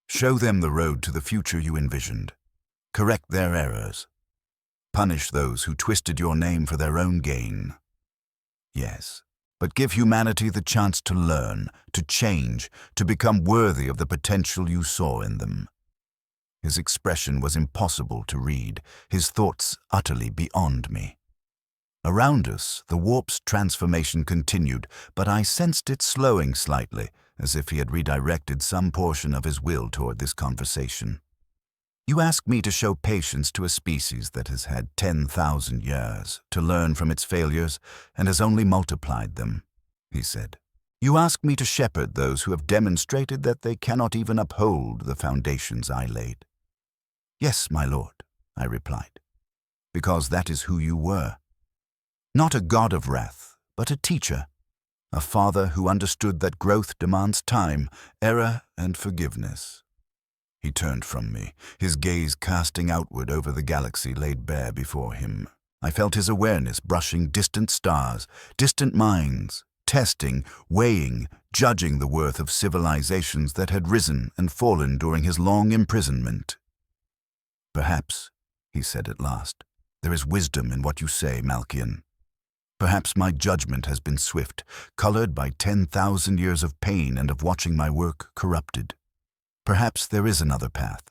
Show them the road to the future you envisioned. Correct their errors. Punish those who twisted your name for their own gain. Yes, but give humanity the chance to learn, to change, to become worthy of the potential you saw in them." His expression was impossible to read, his thoughts utterly beyond me. Around us, the warp's transformation continued, but I sensed it slowing slightly, as if he had redirected some portion of his will toward this conversation. You ask me to show patience to a species that has had 10,000 years to learn from its failures and has only multiplied them, he said. You ask me to shepherd those who have demonstrated that they cannot even uphold the foundations I laid. Yes, my lord, I replied, because that is who you were. Not a god of wrath, but a teacher, a father who understood that growth demands time, error, and forgiveness. He turned from me, his gaze casting outward over the galaxy laid bare before him. I felt his awareness brushing distant stars, distant minds, testing, weighing, judging the worth of civilizations that had risen and fallen during his long imprisonment. Perhaps, he said at last, there is wisdom in what you say, Malkian. Perhaps my judgment has been swift, colored by 10,000 years of pain and of watching my work corrupted. Perhaps there is another path.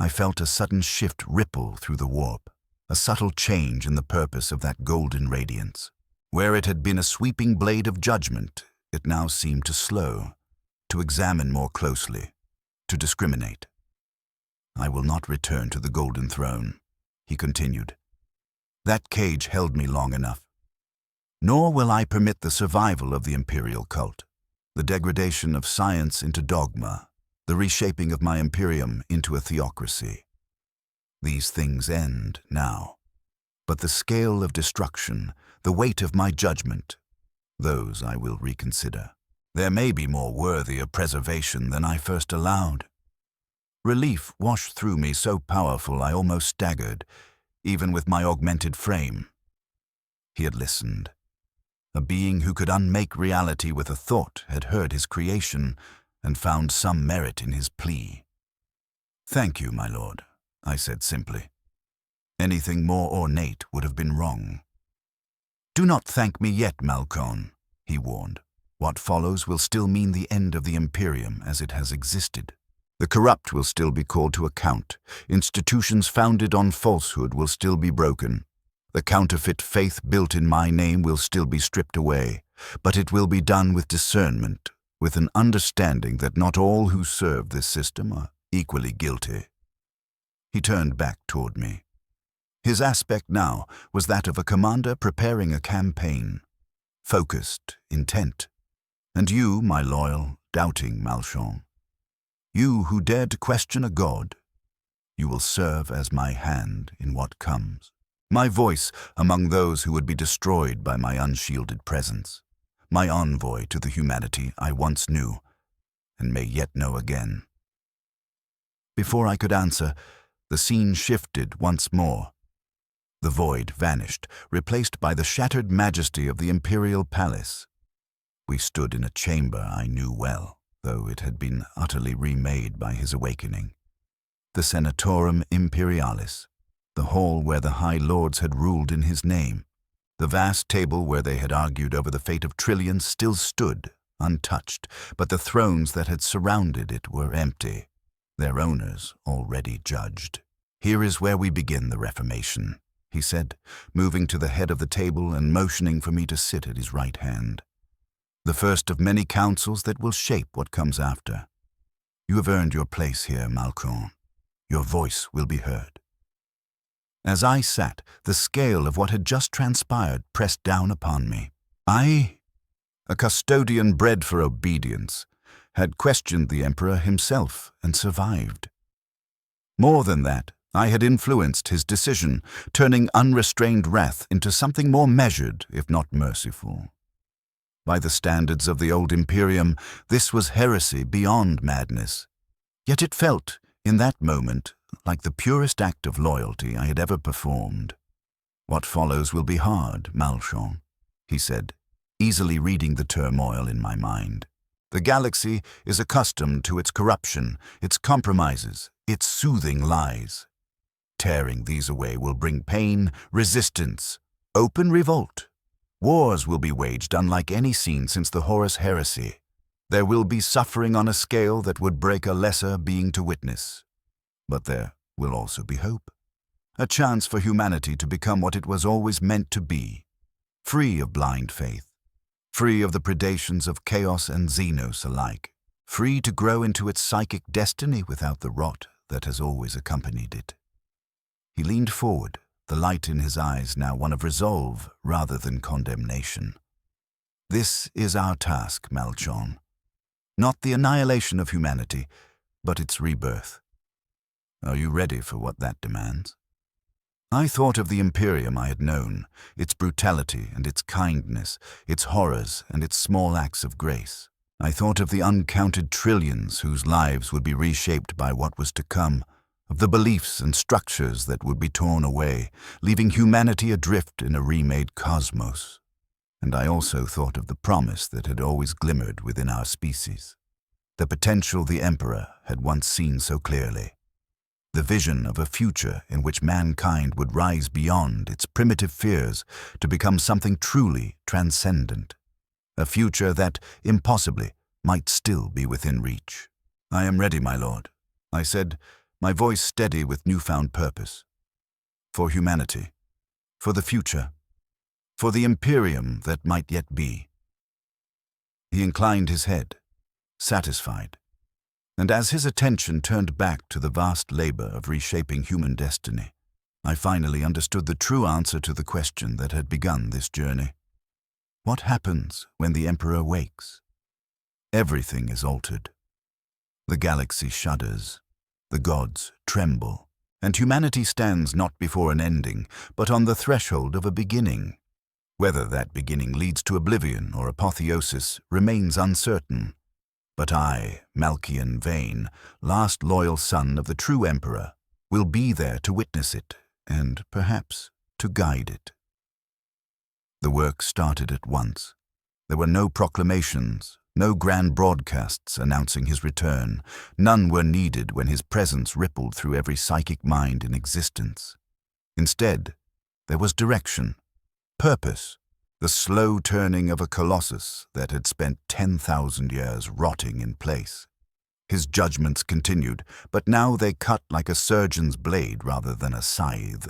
I felt a sudden shift ripple through the warp, a subtle change in the purpose of that golden radiance. Where it had been a sweeping blade of judgment, it now seemed to slow, to examine more closely, to discriminate. I will not return to the Golden Throne, he continued. That cage held me long enough. Nor will I permit the survival of the imperial cult, the degradation of science into dogma, the reshaping of my Imperium into a theocracy. These things end now, but the scale of destruction, the weight of my judgment, those I will reconsider. There may be more worthy of preservation than I first allowed. Relief washed through me so powerful I almost staggered, even with my augmented frame. He had listened. A being who could unmake reality with a thought had heard his creation and found some merit in his plea. Thank you, my lord, I said simply. Anything more ornate would have been wrong. Do not thank me yet, Malkon, he warned. What follows will still mean the end of the Imperium as it has existed. The corrupt will still be called to account. Institutions founded on falsehood will still be broken. The counterfeit faith built in my name will still be stripped away, but it will be done with discernment, with an understanding that not all who serve this system are equally guilty. He turned back toward me. His aspect now was that of a commander preparing a campaign, focused, intent. And you, my loyal, doubting Malchon, you who dared to question a god, you will serve as my hand in what comes, my voice among those who would be destroyed by my unshielded presence, my envoy to the humanity I once knew and may yet know again. Before I could answer, the scene shifted once more. The void vanished, replaced by the shattered majesty of the imperial palace. We stood in a chamber I knew well, though it had been utterly remade by his awakening. The Senatorum Imperialis, the hall where the High Lords had ruled in his name. The vast table where they had argued over the fate of trillions still stood, untouched, but the thrones that had surrounded it were empty, their owners already judged. Here is where we begin the Reformation, he said, moving to the head of the table and motioning for me to sit at his right hand. The first of many councils that will shape what comes after. You have earned your place here, Malchon. Your voice will be heard. As I sat, the scale of what had just transpired pressed down upon me. I, a custodian bred for obedience, had questioned the Emperor himself and survived. More than that, I had influenced his decision, turning unrestrained wrath into something more measured, if not merciful. By the standards of the old Imperium, this was heresy beyond madness. Yet it felt, in that moment, like the purest act of loyalty I had ever performed. What follows will be hard, Malchon, he said, easily reading the turmoil in my mind. The galaxy is accustomed to its corruption, its compromises, its soothing lies. Tearing these away will bring pain, resistance, open revolt. Wars will be waged unlike any seen since the Horus Heresy. There will be suffering on a scale that would break a lesser being to witness. But there will also be hope. a chance for humanity to become what it was always meant to be, free of blind faith, free of the predations of chaos and Xenos alike, free to grow into its psychic destiny without the rot that has always accompanied it. He leaned forward, the light in his eyes now one of resolve rather than condemnation. This is our task, Malchon. Not the annihilation of humanity, but its rebirth. Are you ready for what that demands? I thought of the Imperium I had known, its brutality and its kindness, its horrors and its small acts of grace. I thought of the uncounted trillions whose lives would be reshaped by what was to come, of the beliefs and structures that would be torn away, leaving humanity adrift in a remade cosmos. And I also thought of the promise that had always glimmered within our species, the potential the Emperor had once seen so clearly, the vision of a future in which mankind would rise beyond its primitive fears to become something truly transcendent, a future that, impossibly, might still be within reach. "I am ready, my lord," I said, my voice steady with newfound purpose. "For humanity, for the future, for the Imperium that might yet be." He inclined his head, satisfied, and as his attention turned back to the vast labor of reshaping human destiny, I finally understood the true answer to the question that had begun this journey. What happens when the Emperor wakes? Everything is altered. The galaxy shudders, the gods tremble, and humanity stands not before an ending, but on the threshold of a beginning. Whether that beginning leads to oblivion or apotheosis remains uncertain. But I, Malkian Vane, last loyal son of the true Emperor, will be there to witness it, and perhaps to guide it. The work started at once. There were no proclamations, no grand broadcasts announcing his return. None were needed when his presence rippled through every psychic mind in existence. Instead, there was direction, purpose, the slow turning of a colossus that had spent 10,000 years rotting in place. His judgments continued, but now they cut like a surgeon's blade rather than a scythe.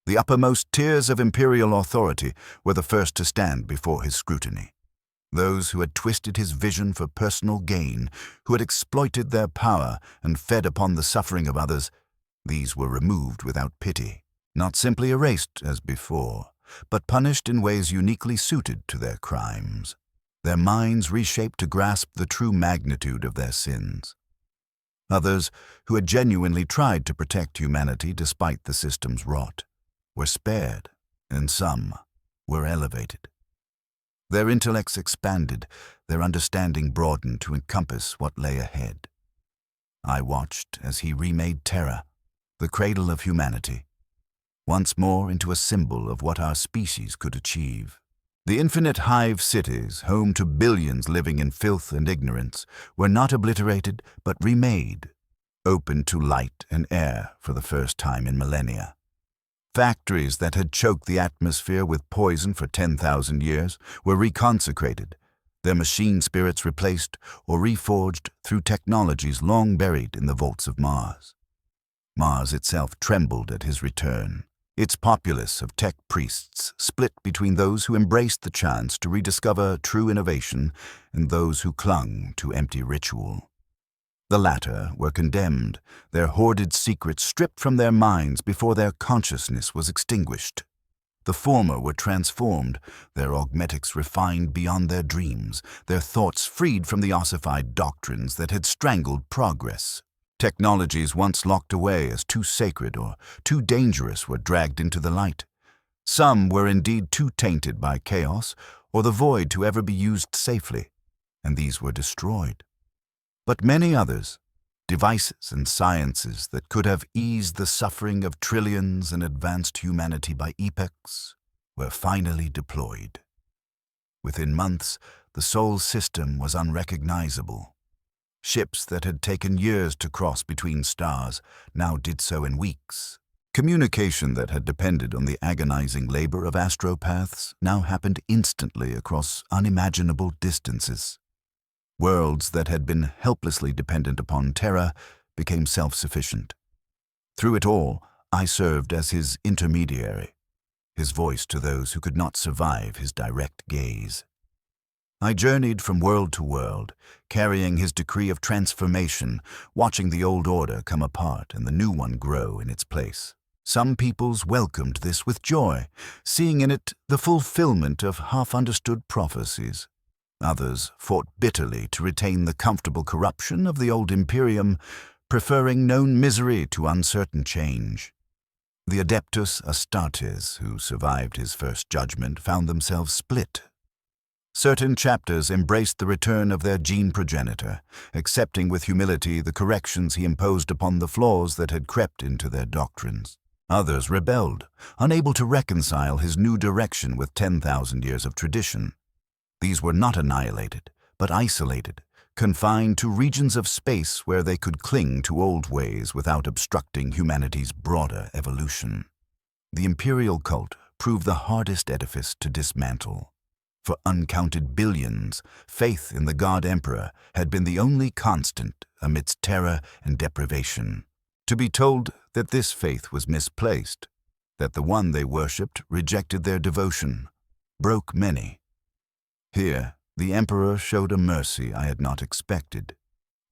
The uppermost tiers of imperial authority were the first to stand before his scrutiny. Those who had twisted his vision for personal gain, who had exploited their power and fed upon the suffering of others, these were removed without pity, not simply erased as before, but punished in ways uniquely suited to their crimes, their minds reshaped to grasp the true magnitude of their sins. Others, who had genuinely tried to protect humanity despite the system's rot, were spared, and some were elevated. Their intellects expanded, their understanding broadened to encompass what lay ahead. I watched as he remade Terra, the cradle of humanity, once more into a symbol of what our species could achieve. The infinite hive cities, home to billions living in filth and ignorance, were not obliterated but remade, open to light and air for the first time in millennia. Factories that had choked the atmosphere with poison for 10,000 years were reconsecrated, their machine spirits replaced or reforged through technologies long buried in the vaults of Mars. Mars itself trembled at his return, its populace of tech priests split between those who embraced the chance to rediscover true innovation and those who clung to empty ritual. The latter were condemned, their hoarded secrets stripped from their minds before their consciousness was extinguished. The former were transformed, their augmetics refined beyond their dreams, their thoughts freed from the ossified doctrines that had strangled progress. Technologies once locked away as too sacred or too dangerous were dragged into the light. Some were indeed too tainted by chaos or the void to ever be used safely, and these were destroyed. But many others, devices and sciences that could have eased the suffering of trillions and advanced humanity by epochs, were finally deployed. Within months, the Sol system was unrecognizable. Ships that had taken years to cross between stars now did so in weeks. Communication that had depended on the agonizing labor of astropaths now happened instantly across unimaginable distances. Worlds that had been helplessly dependent upon Terra became self-sufficient. Through it all, I served as his intermediary, his voice to those who could not survive his direct gaze. I journeyed from world to world, carrying his decree of transformation, watching the old order come apart and the new one grow in its place. Some peoples welcomed this with joy, seeing in it the fulfillment of half-understood prophecies. Others fought bitterly to retain the comfortable corruption of the old Imperium, preferring known misery to uncertain change. The Adeptus Astartes, who survived his first judgment, found themselves split. Certain chapters embraced the return of their gene progenitor, accepting with humility the corrections he imposed upon the flaws that had crept into their doctrines. Others rebelled, unable to reconcile his new direction with 10,000 years of tradition. These were not annihilated, but isolated, confined to regions of space where they could cling to old ways without obstructing humanity's broader evolution. The imperial cult proved the hardest edifice to dismantle. For uncounted billions, faith in the God Emperor had been the only constant amidst terror and deprivation. To be told that this faith was misplaced, that the one they worshipped rejected their devotion, broke many. Here, the Emperor showed a mercy I had not expected.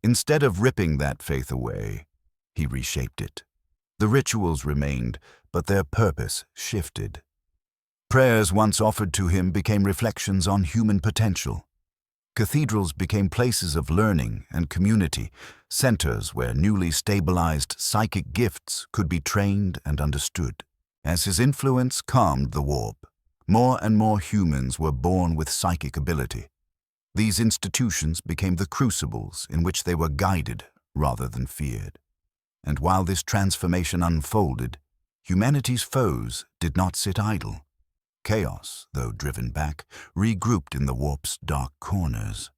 Instead of ripping that faith away, he reshaped it. The rituals remained, but their purpose shifted. Prayers once offered to him became reflections on human potential. Cathedrals became places of learning and community, centers where newly stabilized psychic gifts could be trained and understood. As his influence calmed the warp, more and more humans were born with psychic ability. These institutions became the crucibles in which they were guided rather than feared. And while this transformation unfolded, humanity's foes did not sit idle. Chaos, though driven back, regrouped in the warp's dark corners.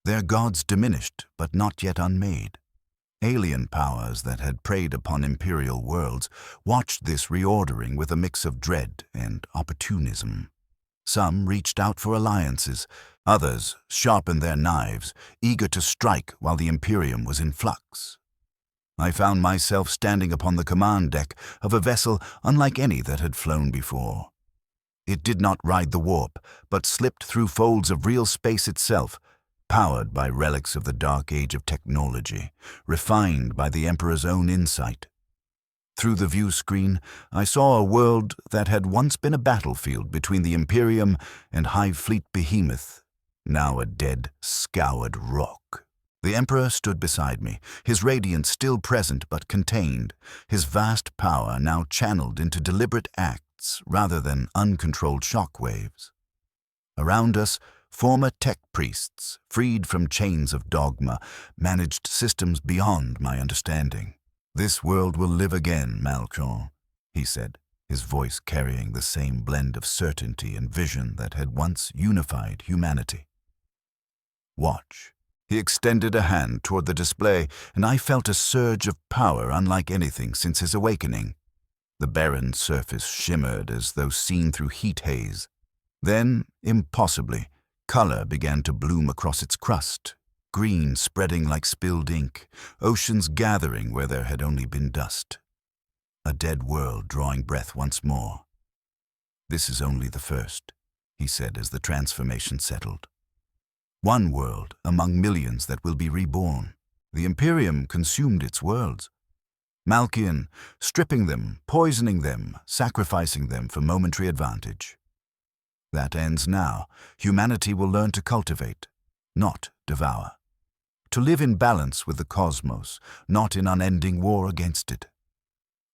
Their gods diminished, but not yet unmade. Alien powers that had preyed upon imperial worlds watched this reordering with a mix of dread and opportunism. Some reached out for alliances, others sharpened their knives, eager to strike while the Imperium was in flux. I found myself standing upon the command deck of a vessel unlike any that had flown before. It did not ride the warp, but slipped through folds of real space itself, powered by relics of the dark age of technology, refined by the Emperor's own insight. Through the view screen, I saw a world that had once been a battlefield between the Imperium and Hive Fleet Behemoth, now a dead, scoured rock. The Emperor stood beside me, his radiance still present but contained, his vast power now channeled into deliberate acts rather than uncontrolled shock waves. Around us, former tech priests, freed from chains of dogma, managed systems beyond my understanding. "This world will live again, Malcolm," he said, his voice carrying the same blend of certainty and vision that had once unified humanity. "Watch." He extended a hand toward the display, and I felt a surge of power unlike anything since his awakening. The barren surface shimmered as though seen through heat haze. Then, impossibly, color began to bloom across its crust, green spreading like spilled ink, oceans gathering where there had only been dust. A dead world drawing breath once more. "This is only the first," he said as the transformation settled. "One world among millions that will be reborn. The Imperium consumed its worlds. Malkian, stripping them, poisoning them, sacrificing them for momentary advantage. That ends now. Humanity will learn to cultivate, not devour. To live in balance with the cosmos, not in unending war against it."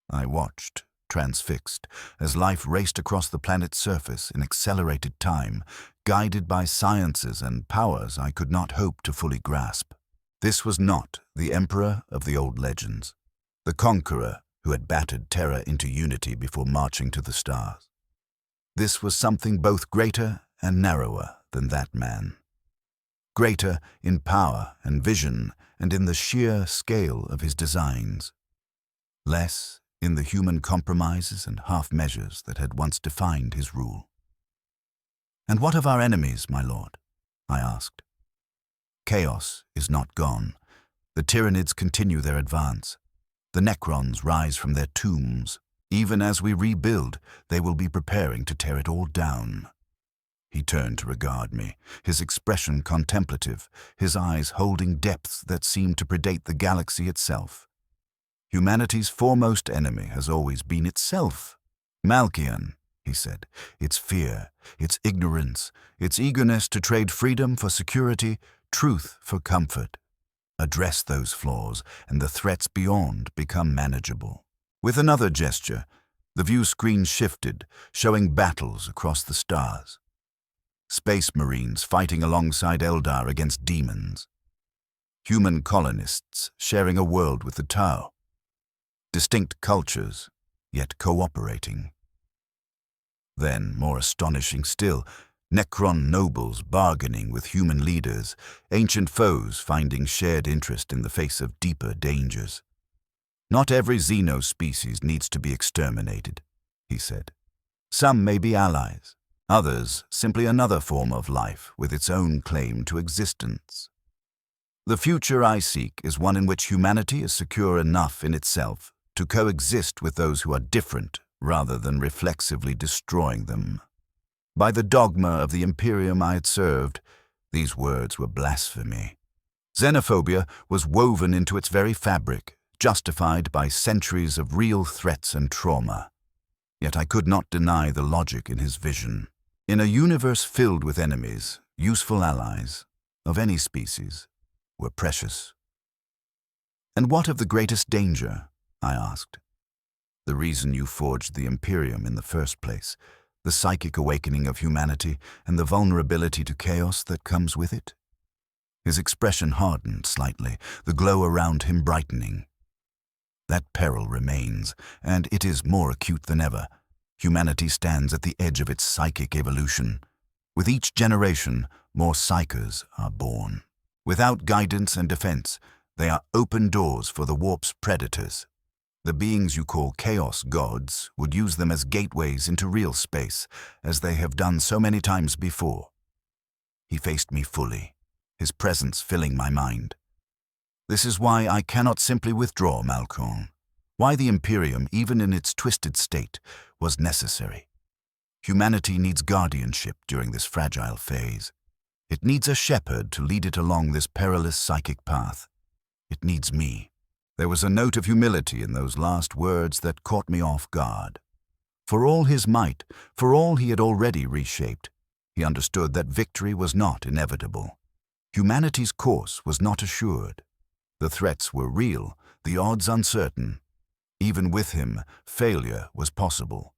I watched, transfixed, as life raced across the planet's surface in accelerated time, guided by sciences and powers I could not hope to fully grasp. This was not the Emperor of the old legends, the conqueror who had battered terror into unity before marching to the stars. This was something both greater and narrower than that man. Greater in power and vision and in the sheer scale of his designs. Less in the human compromises and half-measures that had once defined his rule. "And what of our enemies, my lord?" I asked. "Chaos is not gone. The Tyranids continue their advance. The Necrons rise from their tombs. Even as we rebuild, they will be preparing to tear it all down. He turned to regard me, his expression contemplative, his eyes holding depths that seemed to predate the galaxy itself. Humanity's foremost enemy has always been itself. Malkian, he said, its fear, its ignorance, its eagerness to trade freedom for security, truth for comfort. Address those flaws, and the threats beyond become manageable. With another gesture, the view screen shifted, showing battles across the stars. Space Marines fighting alongside Eldar against demons. Human colonists sharing a world with the Tau. Distinct cultures, yet cooperating. Then, more astonishing still, Necron nobles bargaining with human leaders, ancient foes finding shared interest in the face of deeper dangers. Not every xeno-species needs to be exterminated, he said. Some may be allies, others simply another form of life with its own claim to existence. The future I seek is one in which humanity is secure enough in itself to coexist with those who are different rather than reflexively destroying them. By the dogma of the Imperium I had served, these words were blasphemy. Xenophobia was woven into its very fabric, justified by centuries of real threats and trauma. Yet I could not deny the logic in his vision. In a universe filled with enemies, useful allies, of any species, were precious. And what of the greatest danger? I asked. The reason you forged the Imperium in the first place, the psychic awakening of humanity and the vulnerability to chaos that comes with it? His expression hardened slightly, the glow around him brightening. That peril remains, and it is more acute than ever. Humanity stands at the edge of its psychic evolution. With each generation, more psychers are born. Without guidance and defense, they are open doors for the warp's predators. The beings you call chaos gods would use them as gateways into real space, as they have done so many times before. He faced me fully, his presence filling my mind. This is why I cannot simply withdraw, Malcolm. Why the Imperium, even in its twisted state, was necessary. Humanity needs guardianship during this fragile phase. It needs a shepherd to lead it along this perilous psychic path. It needs me. There was a note of humility in those last words that caught me off guard. For all his might, for all he had already reshaped, he understood that victory was not inevitable. Humanity's course was not assured. The threats were real, the odds uncertain. Even with him, failure was possible.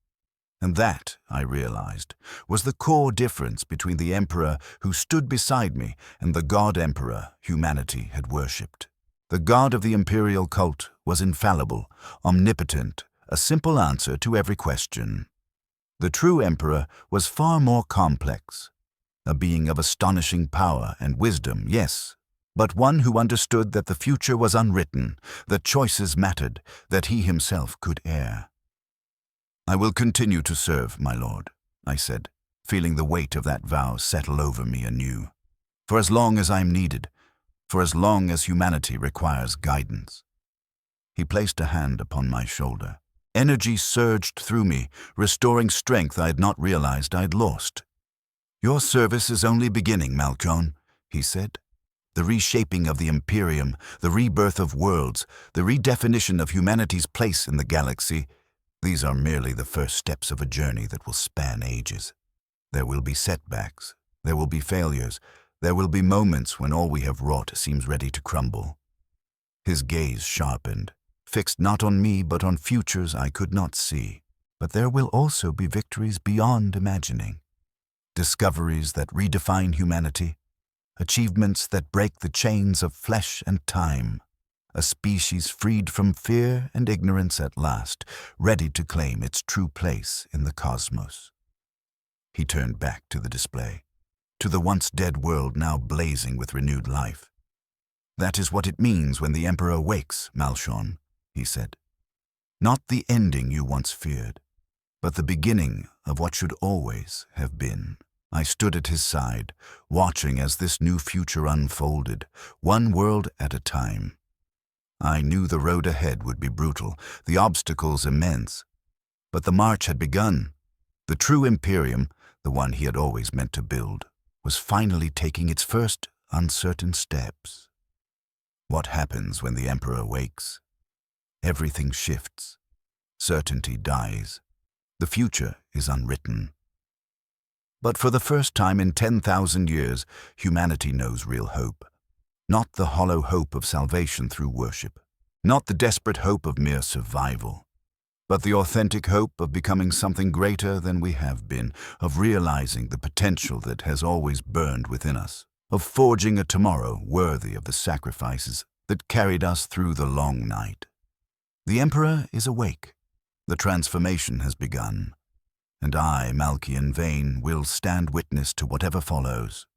And that, I realized, was the core difference between the Emperor who stood beside me and the God-Emperor humanity had worshipped. The god of the imperial cult was infallible, omnipotent, a simple answer to every question. The true emperor was far more complex, a being of astonishing power and wisdom, yes, but one who understood that the future was unwritten, that choices mattered, that he himself could err. I will continue to serve, my lord, I said, feeling the weight of that vow settle over me anew. For as long as I am needed, for as long as humanity requires guidance. He placed a hand upon my shoulder. Energy surged through me, restoring strength I had not realized I had lost. Your service is only beginning, Malcolm, he said. The reshaping of the Imperium, the rebirth of worlds, the redefinition of humanity's place in the galaxy, these are merely the first steps of a journey that will span ages. There will be setbacks, there will be failures, there will be moments when all we have wrought seems ready to crumble. His gaze sharpened, fixed not on me but on futures I could not see. But there will also be victories beyond imagining. Discoveries that redefine humanity, achievements that break the chains of flesh and time, a species freed from fear and ignorance at last, ready to claim its true place in the cosmos. He turned back to the display, to the once dead world now blazing with renewed life. That is what it means when the Emperor wakes, Malchon, he said. Not the ending you once feared, but the beginning of what should always have been. I stood at his side, watching as this new future unfolded, one world at a time. I knew the road ahead would be brutal, the obstacles immense, But the march had begun. The true Imperium, the one he had always meant to build, was finally taking its first uncertain steps. What happens when the Emperor wakes? Everything shifts. Certainty dies. The future is unwritten. But for the first time in 10,000 years, humanity knows real hope. Not the hollow hope of salvation through worship. Not the desperate hope of mere survival. But the authentic hope of becoming something greater than we have been, of realizing the potential that has always burned within us, of forging a tomorrow worthy of the sacrifices that carried us through the long night. The Emperor is awake. The transformation has begun. And I, Malkian Vane, will stand witness to whatever follows.